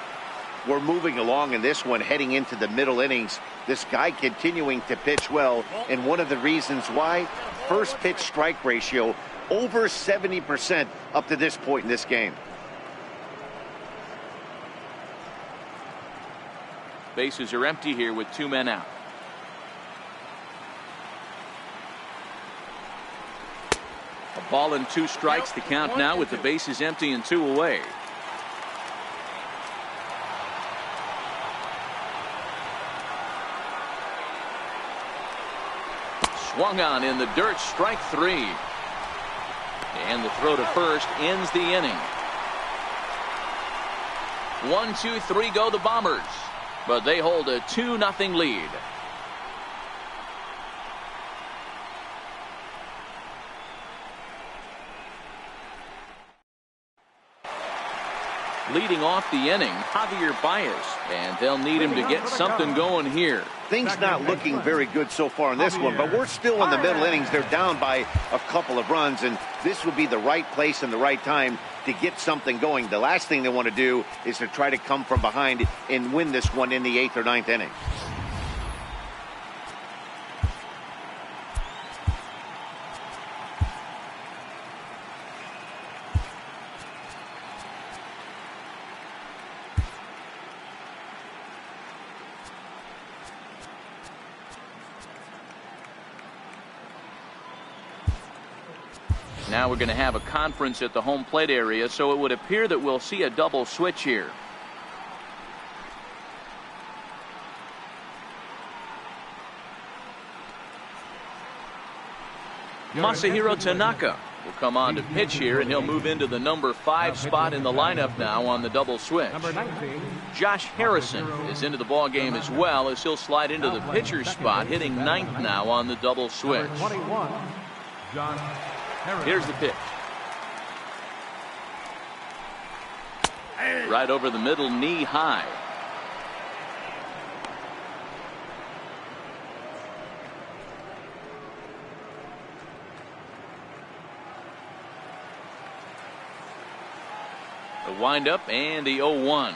We're moving along in this one, heading into the middle innings. This guy continuing to pitch well, and one of the reasons why, first pitch strike ratio over 70% up to this point in this game. Bases are empty here with 2 men out. A ball and 2 strikes. The count now with the bases empty and 2 away. Swung on in the dirt, strike 3. And the throw to first ends the inning. 1, 2, 3 go the Bombers, but they hold a 2-0 lead. Leading off the inning, Javier Baez, and they'll need him to get something going here. Things not looking very good so far in this one, but we're still in the middle innings. They're down by a couple of runs, and this would be the right place and the right time to get something going. The last thing they want to do is to try to come from behind and win this one in the 8th or 9th inning. Now we're going to have a conference at the home plate area, so it would appear that we'll see a double switch here. Masahiro Tanaka will come on to pitch here, and he'll move into the number 5 spot in the lineup now on the double switch. Josh Harrison is into the ball game as well, as he'll slide into the pitcher's spot, hitting 9th now on the double switch. Here's the pitch. Right over the middle, knee high. The windup and the 0-1.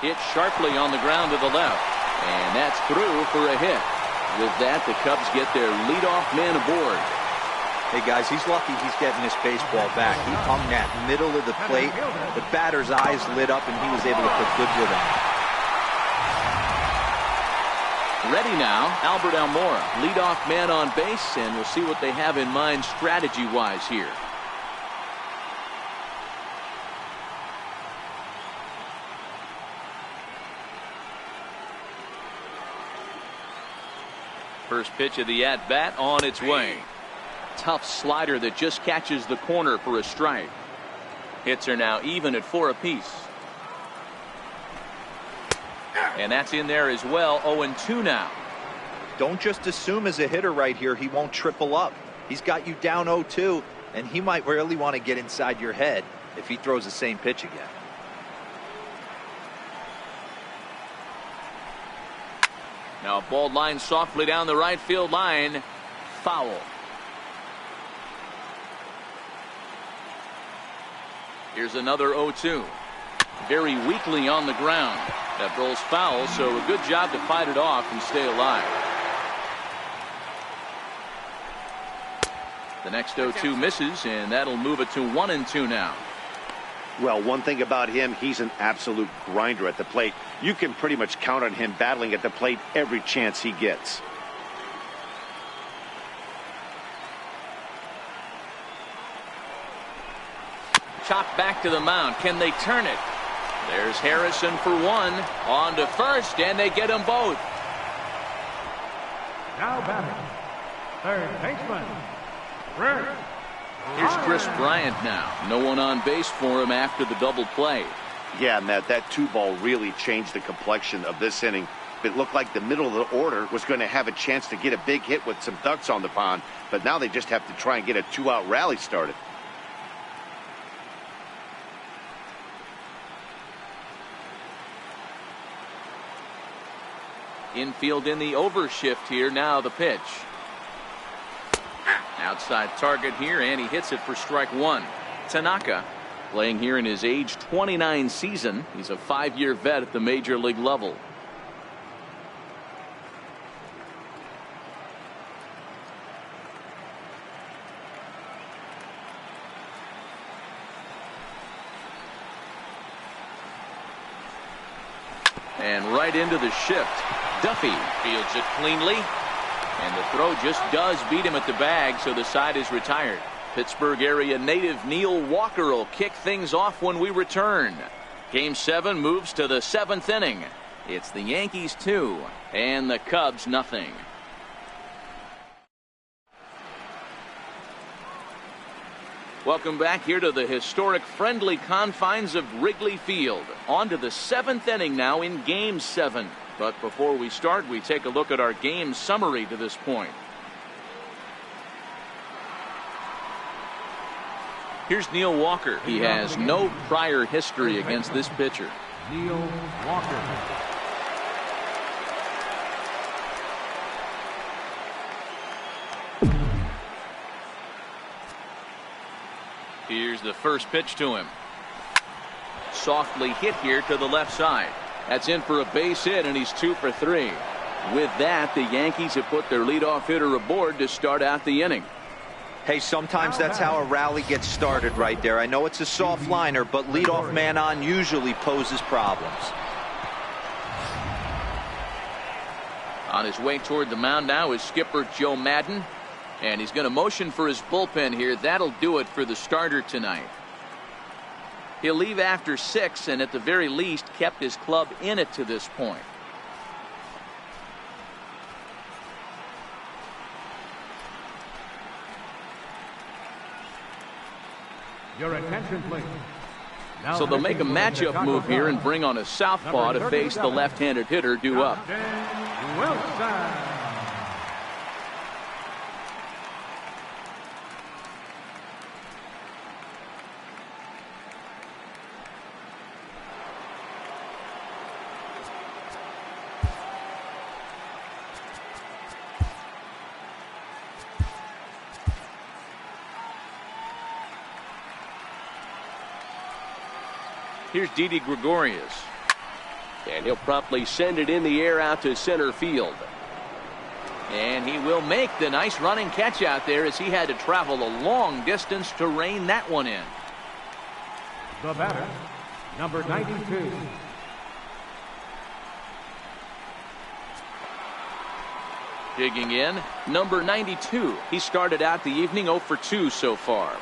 Hit sharply on the ground to the left, and that's through for a hit. With that, the Cubs get their leadoff man aboard. Hey, guys, he's lucky he's getting this baseball back. He hung that middle of the plate. The batter's eyes lit up, and he was able to put good wood on it. Ready now, Albert Almora, leadoff man on base, and we'll see what they have in mind strategy-wise here. First pitch of the at-bat on its way. Tough slider that just catches the corner for a strike. Hits are now even at 4 apiece. And that's in there as well. 0-2 now. Don't just assume as a hitter right here he won't triple up. He's got you down 0-2, and he might really want to get inside your head if he throws the same pitch again. Now a ball line softly down the right field line. Foul. Here's another 0-2. Very weakly on the ground. That rolls foul, so a good job to fight it off and stay alive. The next 0-2 misses, and that'll move it to 1-2 now. Well, one thing about him, he's an absolute grinder at the plate. You can pretty much count on him battling at the plate every chance he gets. Chopped back to the mound. Can they turn it? There's Harrison for one. On to first, and they get them both. Now batting, third baseman, Rick. Here's Chris Bryant now. No one on base for him after the double play. Yeah, Matt, that 2-ball really changed the complexion of this inning. It looked like the middle of the order was going to have a chance to get a big hit with some ducks on the pond, but now they just have to try and get a 2-out rally started. Infield in the overshift here. Now the pitch. Outside target here, and he hits it for strike one. Tanaka playing here in his age 29 season. He's a 5-year vet at the major league level. And right into the shift. Duffy fields it cleanly. And the throw just does beat him at the bag, so the side is retired. Pittsburgh area native Neil Walker will kick things off when we return. Game 7 moves to the 7th inning. It's the Yankees 2 and the Cubs nothing. Welcome back here to the historic friendly confines of Wrigley Field. On to the 7th inning now in Game 7. But before we start, we take a look at our game summary to this point. Here's Neil Walker. He has no prior history against this pitcher. Neil Walker. Here's the first pitch to him. Softly hit here to the left side. That's in for a base hit, and he's 2 for 3. With that, the Yankees have put their leadoff hitter aboard to start out the inning. Hey, sometimes that's how a rally gets started right there. I know it's a soft liner, but leadoff man on usually poses problems. On his way toward the mound now is skipper Joe Madden. And he's going to motion for his bullpen here. That'll do it for the starter tonight. He'll leave after 6 and at the very least kept his club in it to this point. Your attention, please. Now So they'll make a matchup move here and bring on a southpaw to face the left-handed hitter due up. Wilson. Here's Didi Gregorius. And he'll promptly send it in the air out to center field. And he will make the nice running catch out there as he had to travel a long distance to rein that one in. The batter, number 92. Digging in, number 92. He started out the evening 0 for 2 so far.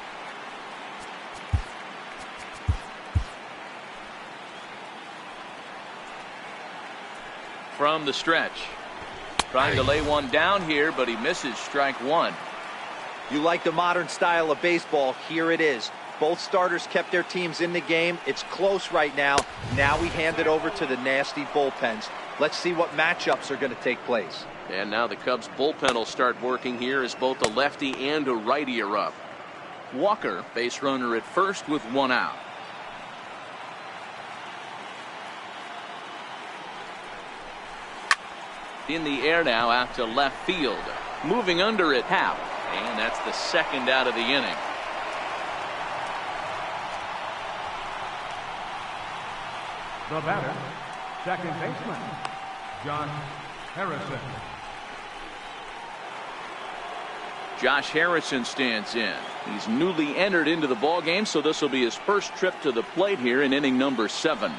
From the stretch. Trying to lay one down here, but he misses strike one. You like the modern style of baseball. Here it is. Both starters kept their teams in the game. It's close right now. Now we hand it over to the nasty bullpens. Let's see what matchups are going to take place. And now the Cubs bullpen will start working here as both a lefty and a righty are up. Walker, base runner at first with one out. In the air now out to left field. Moving under at Happ. And that's the second out of the inning. The batter, second baseman, Josh Harrison. Josh Harrison stands in. He's newly entered into the ball game, so this will be his first trip to the plate here in inning number 7.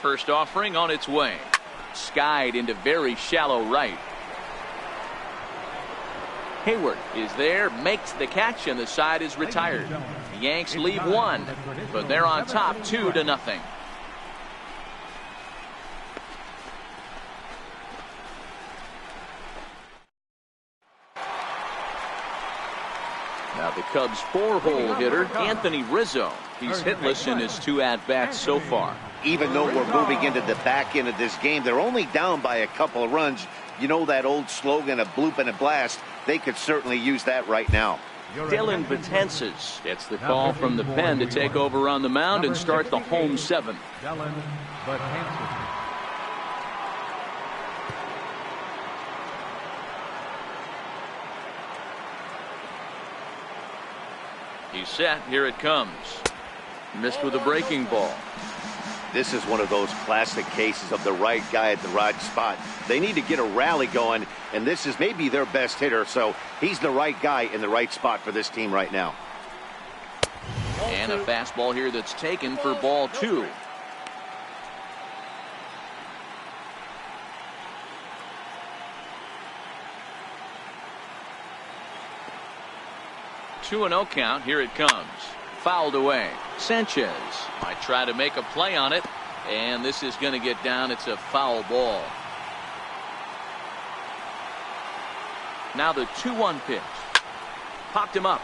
First offering on its way. Skied into very shallow right. Hayward is there, makes the catch, and the side is retired. The Yanks leave 1, but they're on top 2-0. Now the Cubs' 4-hole hitter, Anthony Rizzo. He's hitless in his 2 at-bats so far. Even though we're moving into the back end of this game, they're only down by a couple of runs. You know that old slogan of bloop and a blast? They could certainly use that right now. Dylan Betances gets the call from the pen to take over on the mound and start the home 7. Dylan Betances. He's set. Here it comes. Missed with a breaking ball. This is one of those classic cases of the right guy at the right spot. They need to get a rally going, and this is maybe their best hitter, so he's the right guy in the right spot for this team right now. And a fastball here that's taken for ball 2. Two and 0 count. Here it comes. Fouled away. Sanchez might try to make a play on it, and this is going to get down. It's a foul ball. Now the 2-1 pitch. Popped him up.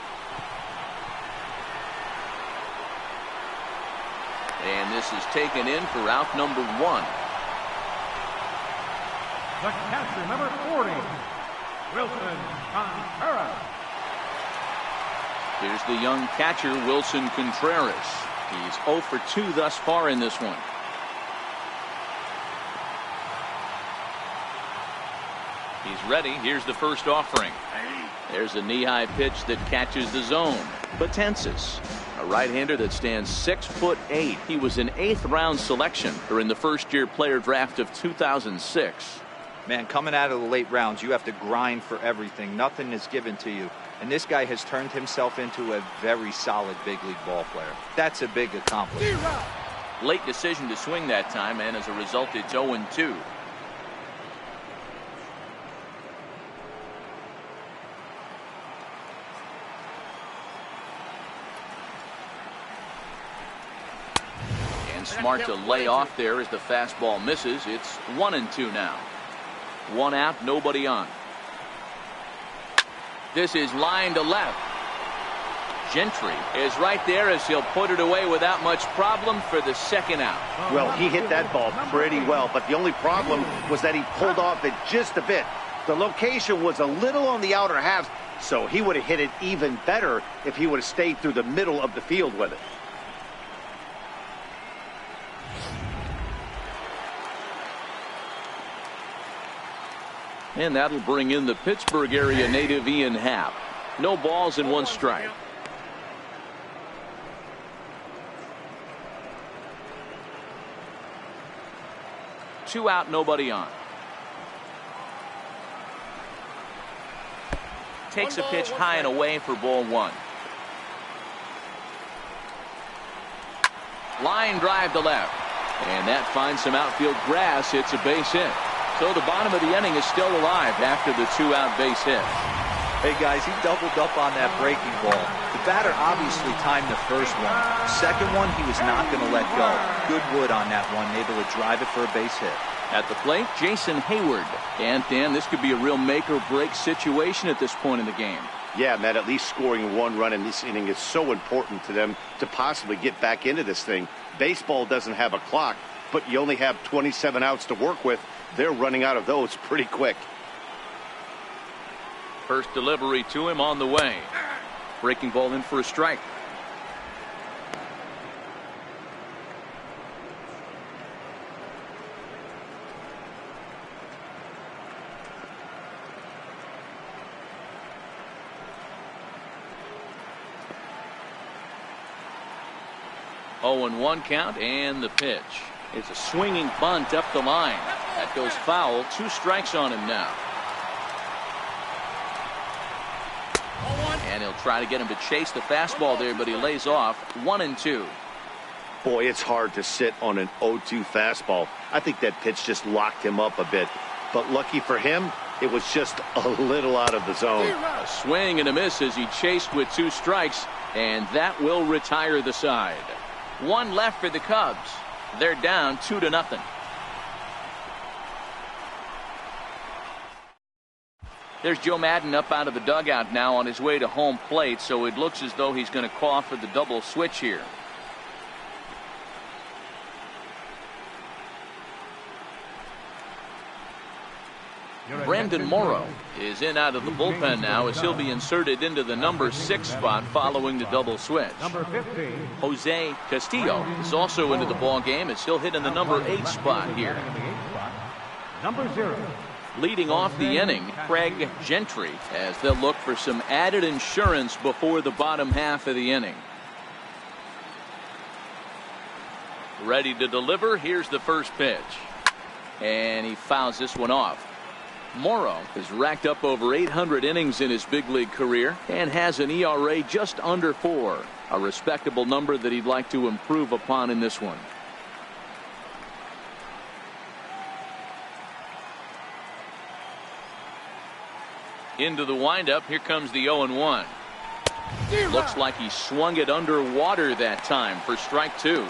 And this is taken in for out number 1. The catcher, number 40, Wilson Contreras. Here's the young catcher, Wilson Contreras. He's 0 for 2 thus far in this one. He's ready. Here's the first offering. There's a knee-high pitch that catches the zone. Betances, a right-hander that stands 6'8". He was an 8th round selection during the first-year player draft of 2006. Man, coming out of the late rounds, you have to grind for everything. Nothing is given to you. And this guy has turned himself into a very solid big league ball player. That's a big accomplishment. Late decision to swing that time, and as a result, it's 0-2. And smart to lay off there as the fastball misses. It's 1-2 now. 1 out, nobody on. This is line to left. Gentry is right there as he'll put it away without much problem for the second out. Well, he hit that ball pretty well, but the only problem was that he pulled off it just a bit. The location was a little on the outer half, so he would have hit it even better if he would have stayed through the middle of the field with it. And that'll bring in the Pittsburgh area native Ian Happ. No balls and 1 strike. Two out, nobody on. Takes a pitch high and away for ball 1. Line drive to left. And that finds some outfield grass. It's a base hit. So the bottom of the inning is still alive after the 2-out base hit. Hey guys, he doubled up on that breaking ball. The batter obviously timed the first one. Second one, he was not going to let go. Good wood on that one, able to drive it for a base hit. At the plate, Jason Hayward. And Dan, this could be a real make or break situation at this point in the game. Yeah, Matt, at least scoring one run in this inning is so important to them to possibly get back into this thing. Baseball doesn't have a clock, but you only have 27 outs to work with. They're running out of those pretty quick. First delivery to him on the way. Breaking ball in for a strike. Oh, and 1 count, and the pitch. It's a swinging bunt up the line. That goes foul. 2 strikes on him now. And he'll try to get him to chase the fastball there, but he lays off. 1-2. Boy, it's hard to sit on an 0-2 fastball. I think that pitch just locked him up a bit. But lucky for him, it was just a little out of the zone. A swing and a miss as he chased with 2 strikes, and that will retire the side. 1 left for the Cubs. They're down 2-0. There's Joe Madden up out of the dugout now on his way to home plate, so it looks as though he's going to call for the double switch here. Brendan Morrow is in out of the bullpen now as he'll be inserted into the number 6 spot following the double switch. Number 15. Jose Castillo is also into the ball game as he'll hit in the number 8 spot here. Number 0. Leading off the inning, Craig Gentry, as they'll look for some added insurance before the bottom half of the inning. Ready to deliver. Here's the first pitch. And he fouls this one off. Morrow has racked up over 800 innings in his big league career and has an ERA just under 4. A respectable number that he'd like to improve upon in this one. Into the windup. Here comes the 0-1. Looks like he swung it underwater that time for strike 2.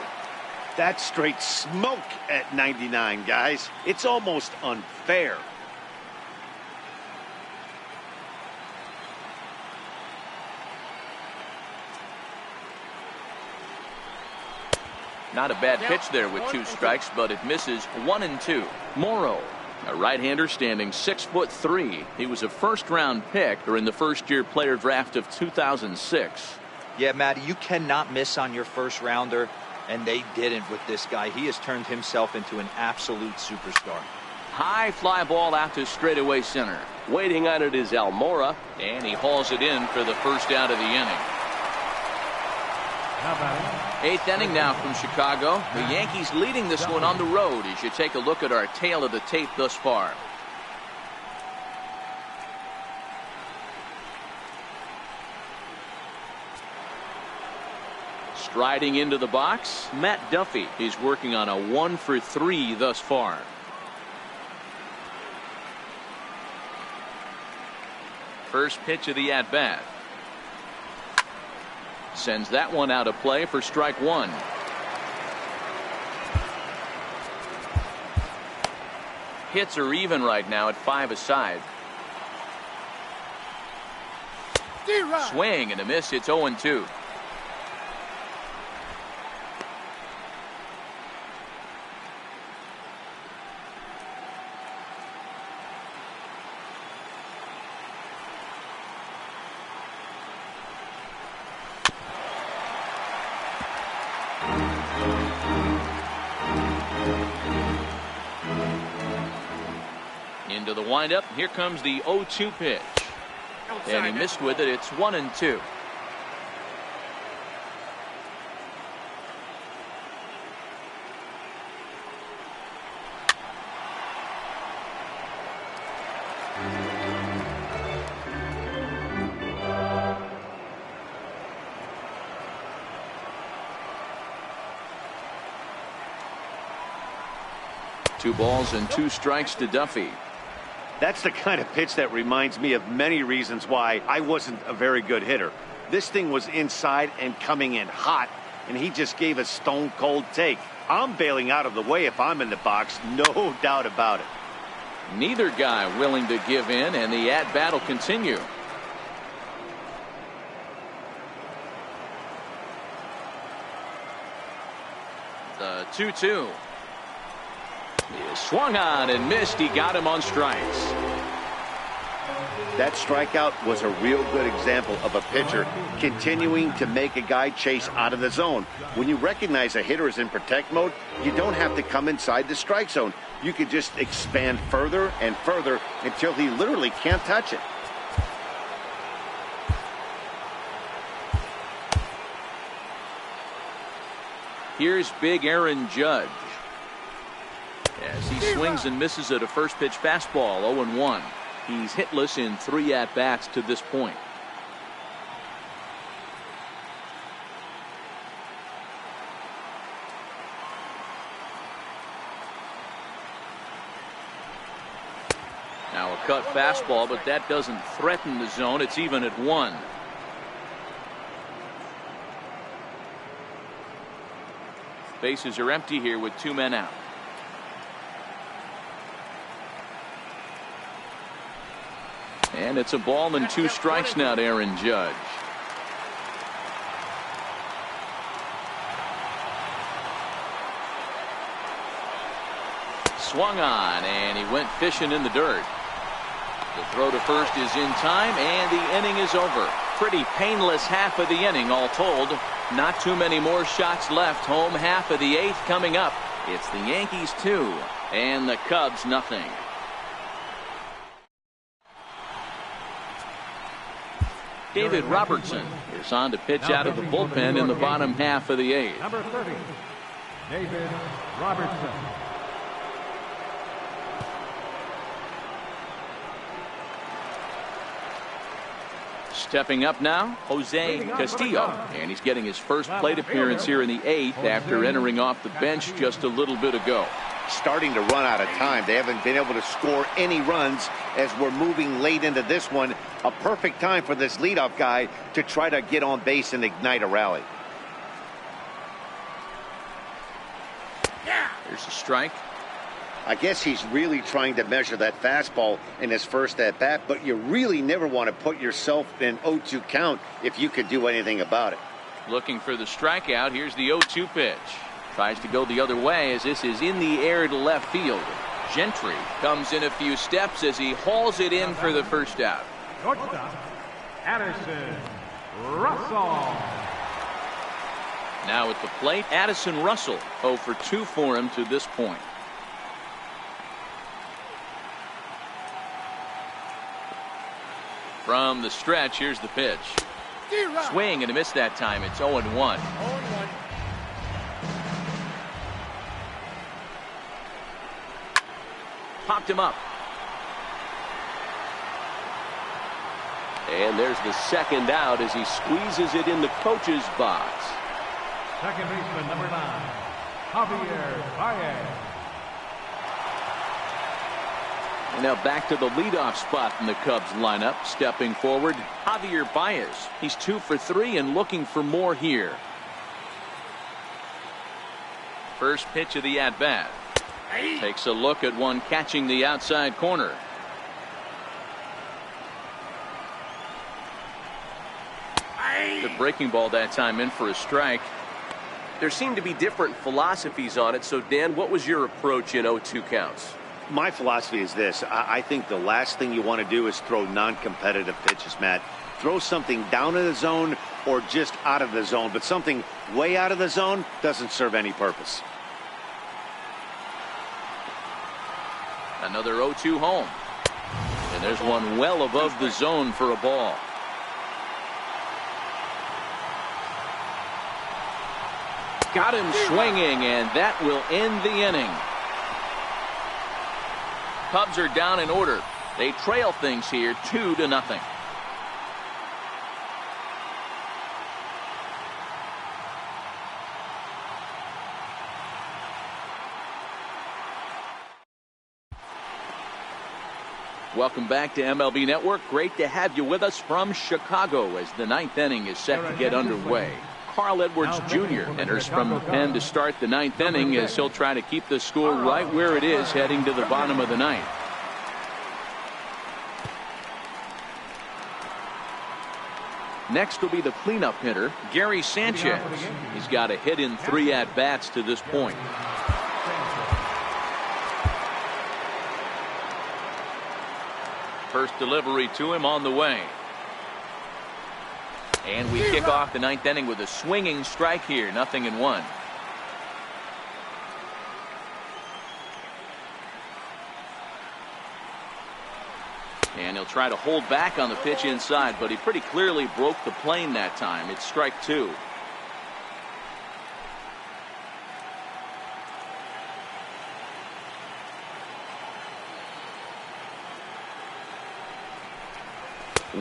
That's straight smoke at 99, guys. It's almost unfair. Not a bad pitch there with 2 strikes, but it misses. 1-2. Morrow, a right-hander standing 6'3". He was a first-round pick during the first-year player draft of 2006. Yeah, Matty, you cannot miss on your first rounder, and they didn't with this guy. He has turned himself into an absolute superstar. High fly ball out to straightaway center. Waiting on it is Almora. And he hauls it in for the first out of the inning. 8th inning now from Chicago. The Yankees leading this one on the road as you take a look at our tail of the tape thus far. Striding into the box, Matt Duffy. He's working on a 1-for-3 thus far. First pitch of the at-bat. Sends that one out of play for strike 1. Hits are even right now at 5 aside. Swing and a miss. It's 0-2. Into the windup. Here comes the 0-2 pitch. And he missed with it. It's 1-2. Two balls and 2 strikes to Duffy. That's the kind of pitch that reminds me of many reasons why I wasn't a very good hitter. This thing was inside and coming in hot, and he just gave a stone-cold take. I'm bailing out of the way if I'm in the box, no doubt about it. Neither guy willing to give in, and the at-bat will continue. 2-2. He swung on and missed. He got him on strikes. That strikeout was a real good example of a pitcher continuing to make a guy chase out of the zone. When you recognize a hitter is in protect mode, you don't have to come inside the strike zone. You could just expand further and further until he literally can't touch it. Here's big Aaron Judge. As he swings and misses at a first pitch fastball, 0-1. He's hitless in 3 at-bats to this point. Now a cut fastball, but that doesn't threaten the zone. It's even at 1. Bases are empty here with 2 men out. And it's a ball and 2 strikes now to Aaron Judge. Swung on, and he went fishing in the dirt. The throw to first is in time, and the inning is over. Pretty painless half of the inning, all told. Not too many more shots left. Home half of the 8th coming up. It's the Yankees 2 and the Cubs nothing. David Robertson is on to pitch out of the bullpen in the bottom half of the 8th. Number 30, David Robertson. Stepping up now, Jose Castillo, and he's getting his first plate appearance here in the 8th after entering off the bench just a little bit ago. Starting to run out of time. They haven't been able to score any runs as we're moving late into this one. A perfect time for this leadoff guy to try to get on base and ignite a rally. Here's a strike. I guess he's really trying to measure that fastball in his first at bat, but you really never want to put yourself in 0-2 count if you could do anything about it. Looking for the strikeout. Here's the 0-2 pitch. Tries to go the other way as this is in the air to left field. Gentry comes in a few steps as he hauls it in for the first out. Shortstop, Addison Russell. Now at the plate, Addison Russell, 0 for 2 for him to this point. From the stretch, here's the pitch. Swing and a miss that time. It's 0-1. Popped him up. And there's the second out as he squeezes it in the coach's box. Second baseman, number 9, Javier Baez. And now back to the leadoff spot in the Cubs lineup. Stepping forward, Javier Baez. He's 2 for 3 and looking for more here. First pitch of the at-bat. Takes a look at one catching the outside corner. The breaking ball that time in for a strike. There seem to be different philosophies on it. So, Dan, what was your approach in 0-2 counts? My philosophy is this. I think the last thing you want to do is throw non-competitive pitches, Matt. Throw something down in the zone or just out of the zone, but something way out of the zone doesn't serve any purpose. Another 0-2 home. And there's one well above the zone for a ball. Got him swinging, and that will end the inning. Cubs are down in order. They trail things here 2-0. Welcome back to MLB Network. Great to have you with us from Chicago as the 9th inning is set to get underway. Carl Edwards Jr. enters from the pen to start the 9th inning as he'll try to keep the score right where it is heading to the bottom of the 9th. Next will be the cleanup hitter, Gary Sanchez. He's got a hit in 3 at-bats to this point. First delivery to him on the way. And we kick off the 9th inning with a swinging strike here. 0-1. And he'll try to hold back on the pitch inside, but he pretty clearly broke the plane that time. It's strike 2.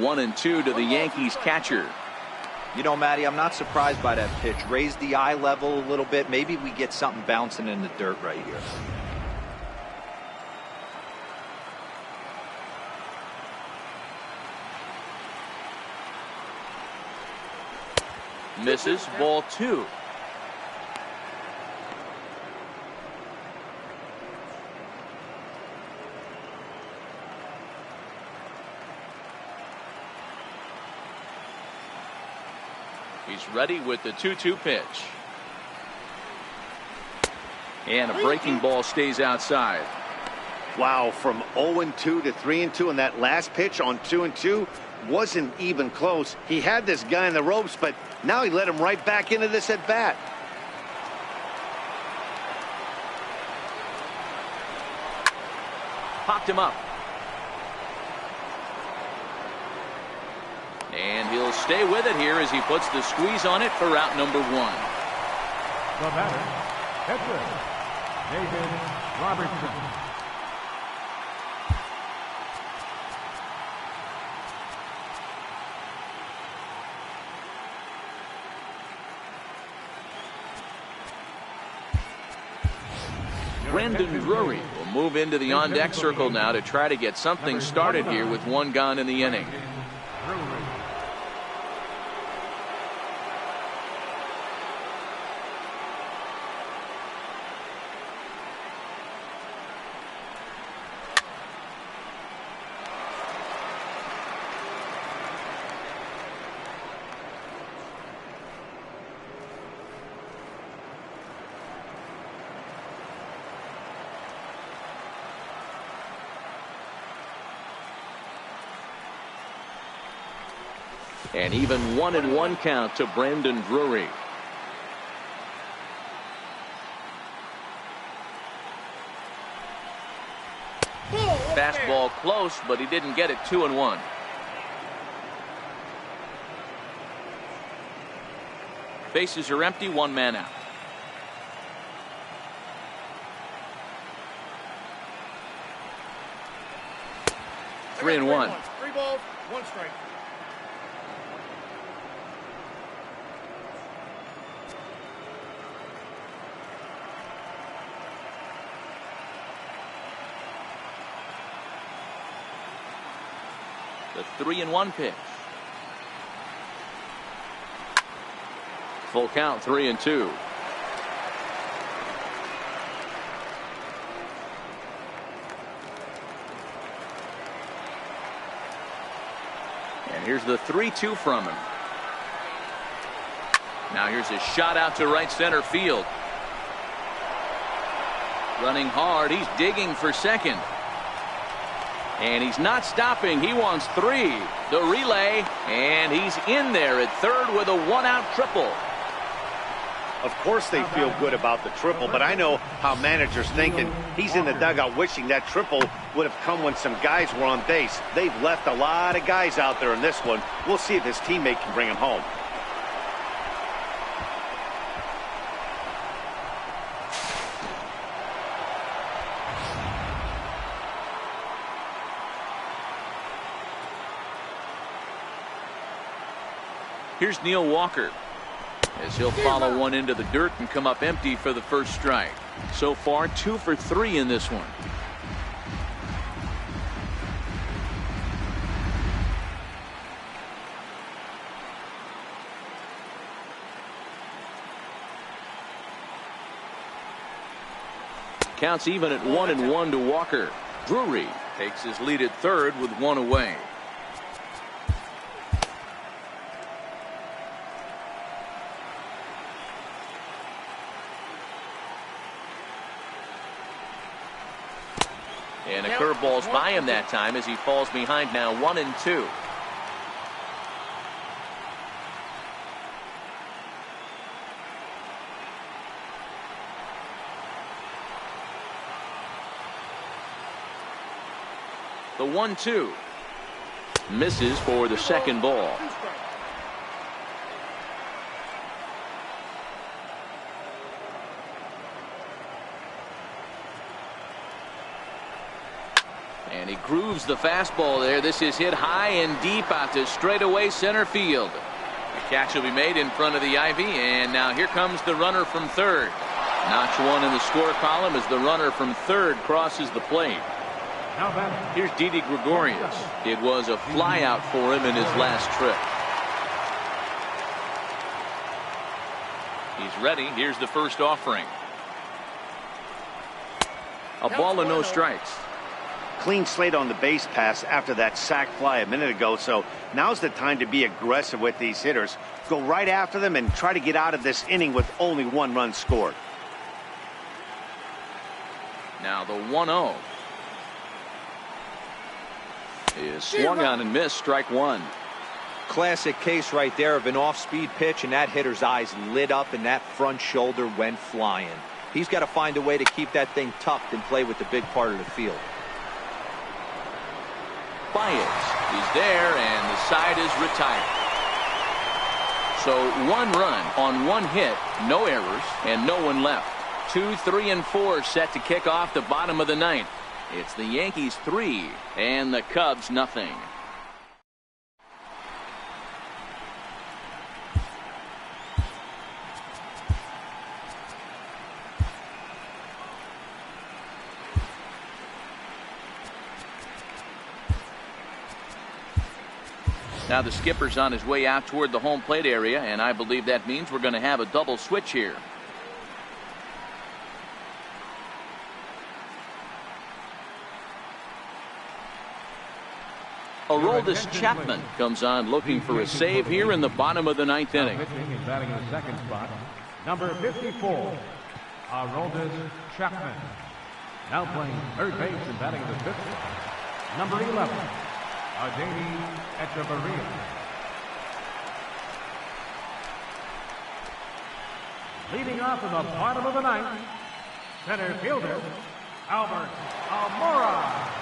One and 2 to the Yankees catcher. You know, Matty, I'm not surprised by that pitch. Raise the eye level a little bit. Maybe we get something bouncing in the dirt right here. Misses, ball 2. He's ready with the 2-2 pitch. And a breaking ball stays outside. Wow, from 0-2 to 3-2, and that last pitch on 2-2 wasn't even close. He had this guy in the ropes, but now he let him right back into this at bat. Popped him up. And he'll stay with it here as he puts the squeeze on it for out number 1. The batter, catcher, David Robertson. Brandon Drury will move into the on-deck circle now to try to get something started here with 1 gone in the inning. An even 1-1 count to Brandon Drury. Fastball close, but he didn't get it. 2-1. Bases are empty, 1 man out. Three and one. 3 balls, 1 strike. The 3-1 pitch. Full count, 3-2. And here's the 3-2 from him. Now here's a shot out to right center field. Running hard, he's digging for second. And he's not stopping. He wants 3. The relay, and he's in there at third with a 1-out triple. Of course they feel good about the triple, but I know how managers thinking. He's in the dugout wishing that triple would have come when some guys were on base. They've left a lot of guys out there in this one. We'll see if his teammate can bring him home. Here's Neil Walker as he'll follow one into the dirt and come up empty for the first strike. So far 2 for 3 in this one. Counts even at 1-1 to Walker. Drury takes his lead at third with 1 away. balls by him that time as he falls behind now 1-2. The 1-2 misses for the second ball. And he grooves the fastball there. This is hit high and deep out to straightaway center field. The catch will be made in front of the ivy, and now here comes the runner from third. Notch one in the score column as the runner from third crosses the plate. Here's Didi Gregorius. It was a flyout for him in his last trip. He's ready. Here's the first offering. A ball and no strikes. Clean slate on the base pass after that sac fly a minute ago, so now's the time to be aggressive with these hitters. Go right after them and try to get out of this inning with only 1 run scored. Now the 1-0 is swung on and missed. Strike one. Classic case right there of an off-speed pitch, and that hitter's eyes lit up and that front shoulder went flying. He's got to find a way to keep that thing tucked and play with the big part of the field. Baez, he's there, and the side is retired. So 1 run on 1 hit, no errors, and no one left. 2, 3, and 4 set to kick off the bottom of the 9th. It's the Yankees 3 and the Cubs nothing. Now the skipper's on his way out toward the home plate area, and I believe that means we're going to have a double switch here. Aroldis Chapman comes on looking for a save here in the bottom of the 9th inning. Pitching and batting in the second spot, number 54, Aroldis Chapman. Now playing third base and batting in the 5th spot, number 11, Adeni Echeverria. Leading off in the bottom of the 9th, center fielder, Albert Almora.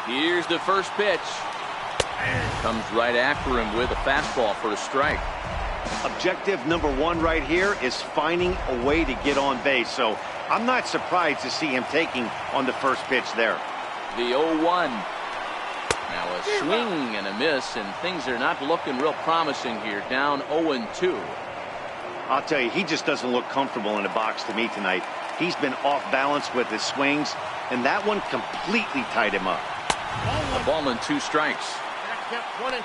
Here's the first pitch. Comes right after him with a fastball for a strike. Objective number 1 right here is finding a way to get on base, so I'm not surprised to see him taking on the first pitch there. The 0-1. Now a swing and a miss, and things are not looking real promising here. Down 0-2. I'll tell you, he just doesn't look comfortable in the box to me tonight. He's been off balance with his swings, and that one completely tied him up. A ball and 2 strikes. 1-2.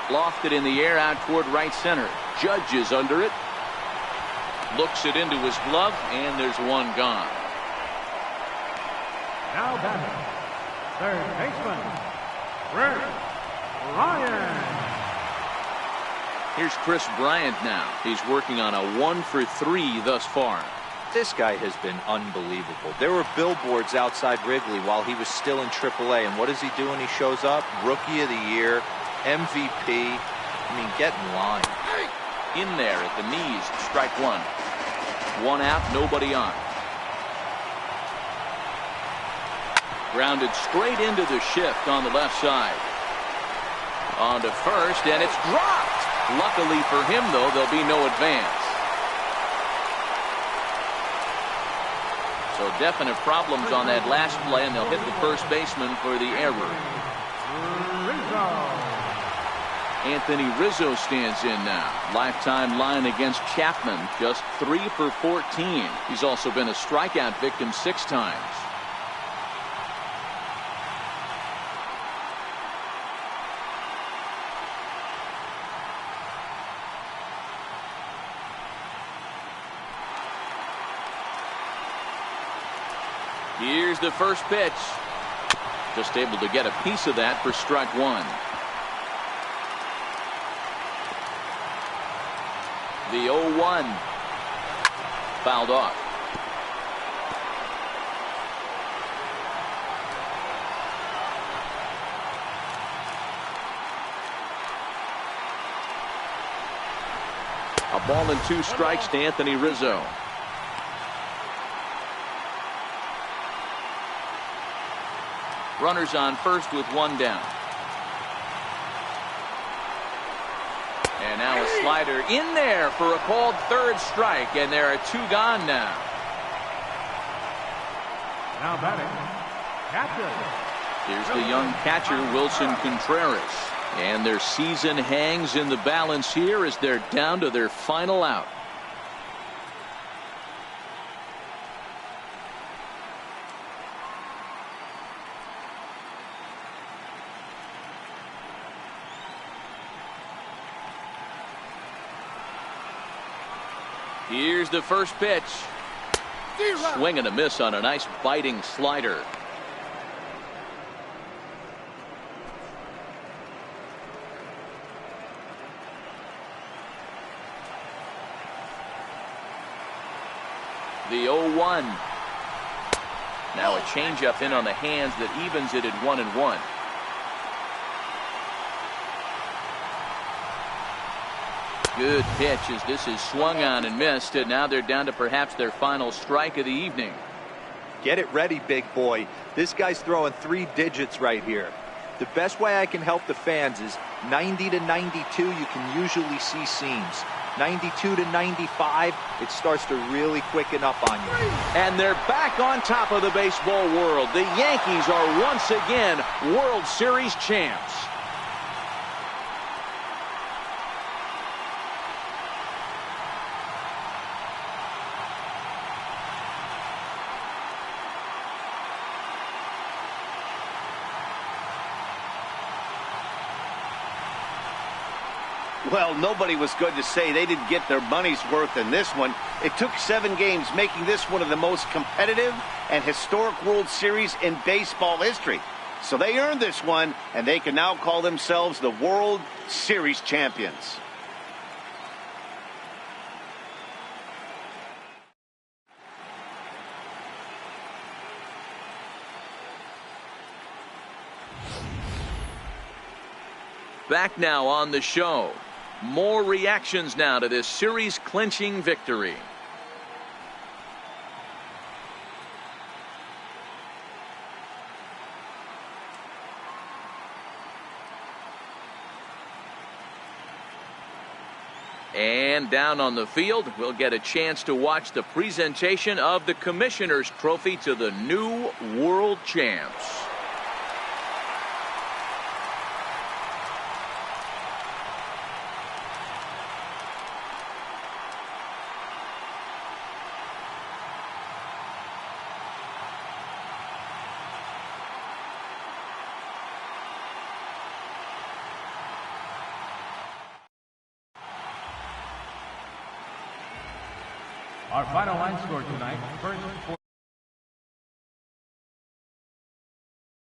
Lofted in the air out toward right center. Judge is under it. Looks it into his glove, and there's one gone. Now batting, third baseman, Rick Ryan. Here's Chris Bryant now. He's working on a 1-for-3 thus far. This guy has been unbelievable. There were billboards outside Wrigley while he was still in AAA, and what does he do when he shows up? Rookie of the Year, MVP. I mean, get in line. In there at the knees, strike one. 1 out, nobody on. Grounded straight into the shift on the left side. On to first, and it's dropped. Luckily for him, though, there'll be no advance. So definite problems on that last play, and they'll hit the first baseman for the error. Anthony Rizzo stands in now. Lifetime line against Chapman, just 3 for 14. He's also been a strikeout victim 6 times. Here's the first pitch. Just able to get a piece of that for strike one. The 0-1. Fouled off. A ball and 2 strikes to Anthony Rizzo. Runners on first with 1 down. And now a slider in there for a called 3rd strike, and there are 2 gone now. Now batting, catcher. Here's the young catcher, Wilson Contreras. And their season hangs in the balance here as they're down to their final out. Here's the first pitch. Swing and a miss on a nice biting slider. The 0-1. Now a changeup in on the hands that evens it at 1-1. Good pitch as this is swung on and missed, and now they're down to perhaps their final strike of the evening. Get it ready, big boy. This guy's throwing 3 digits right here. The best way I can help the fans is 90 to 92, you can usually see seams. 92 to 95, it starts to really quicken up on you. And they're back on top of the baseball world. The Yankees are once again World Series champs. Well, nobody was good to say they didn't get their money's worth in this one. It took 7 games, making this one of the most competitive and historic World Series in baseball history. So they earned this one, and they can now call themselves the World Series champions. Back now on the show. More reactions now to this series-clinching victory. And down on the field, we'll get a chance to watch the presentation of the Commissioner's Trophy to the new world champs. Our final line score tonight, first for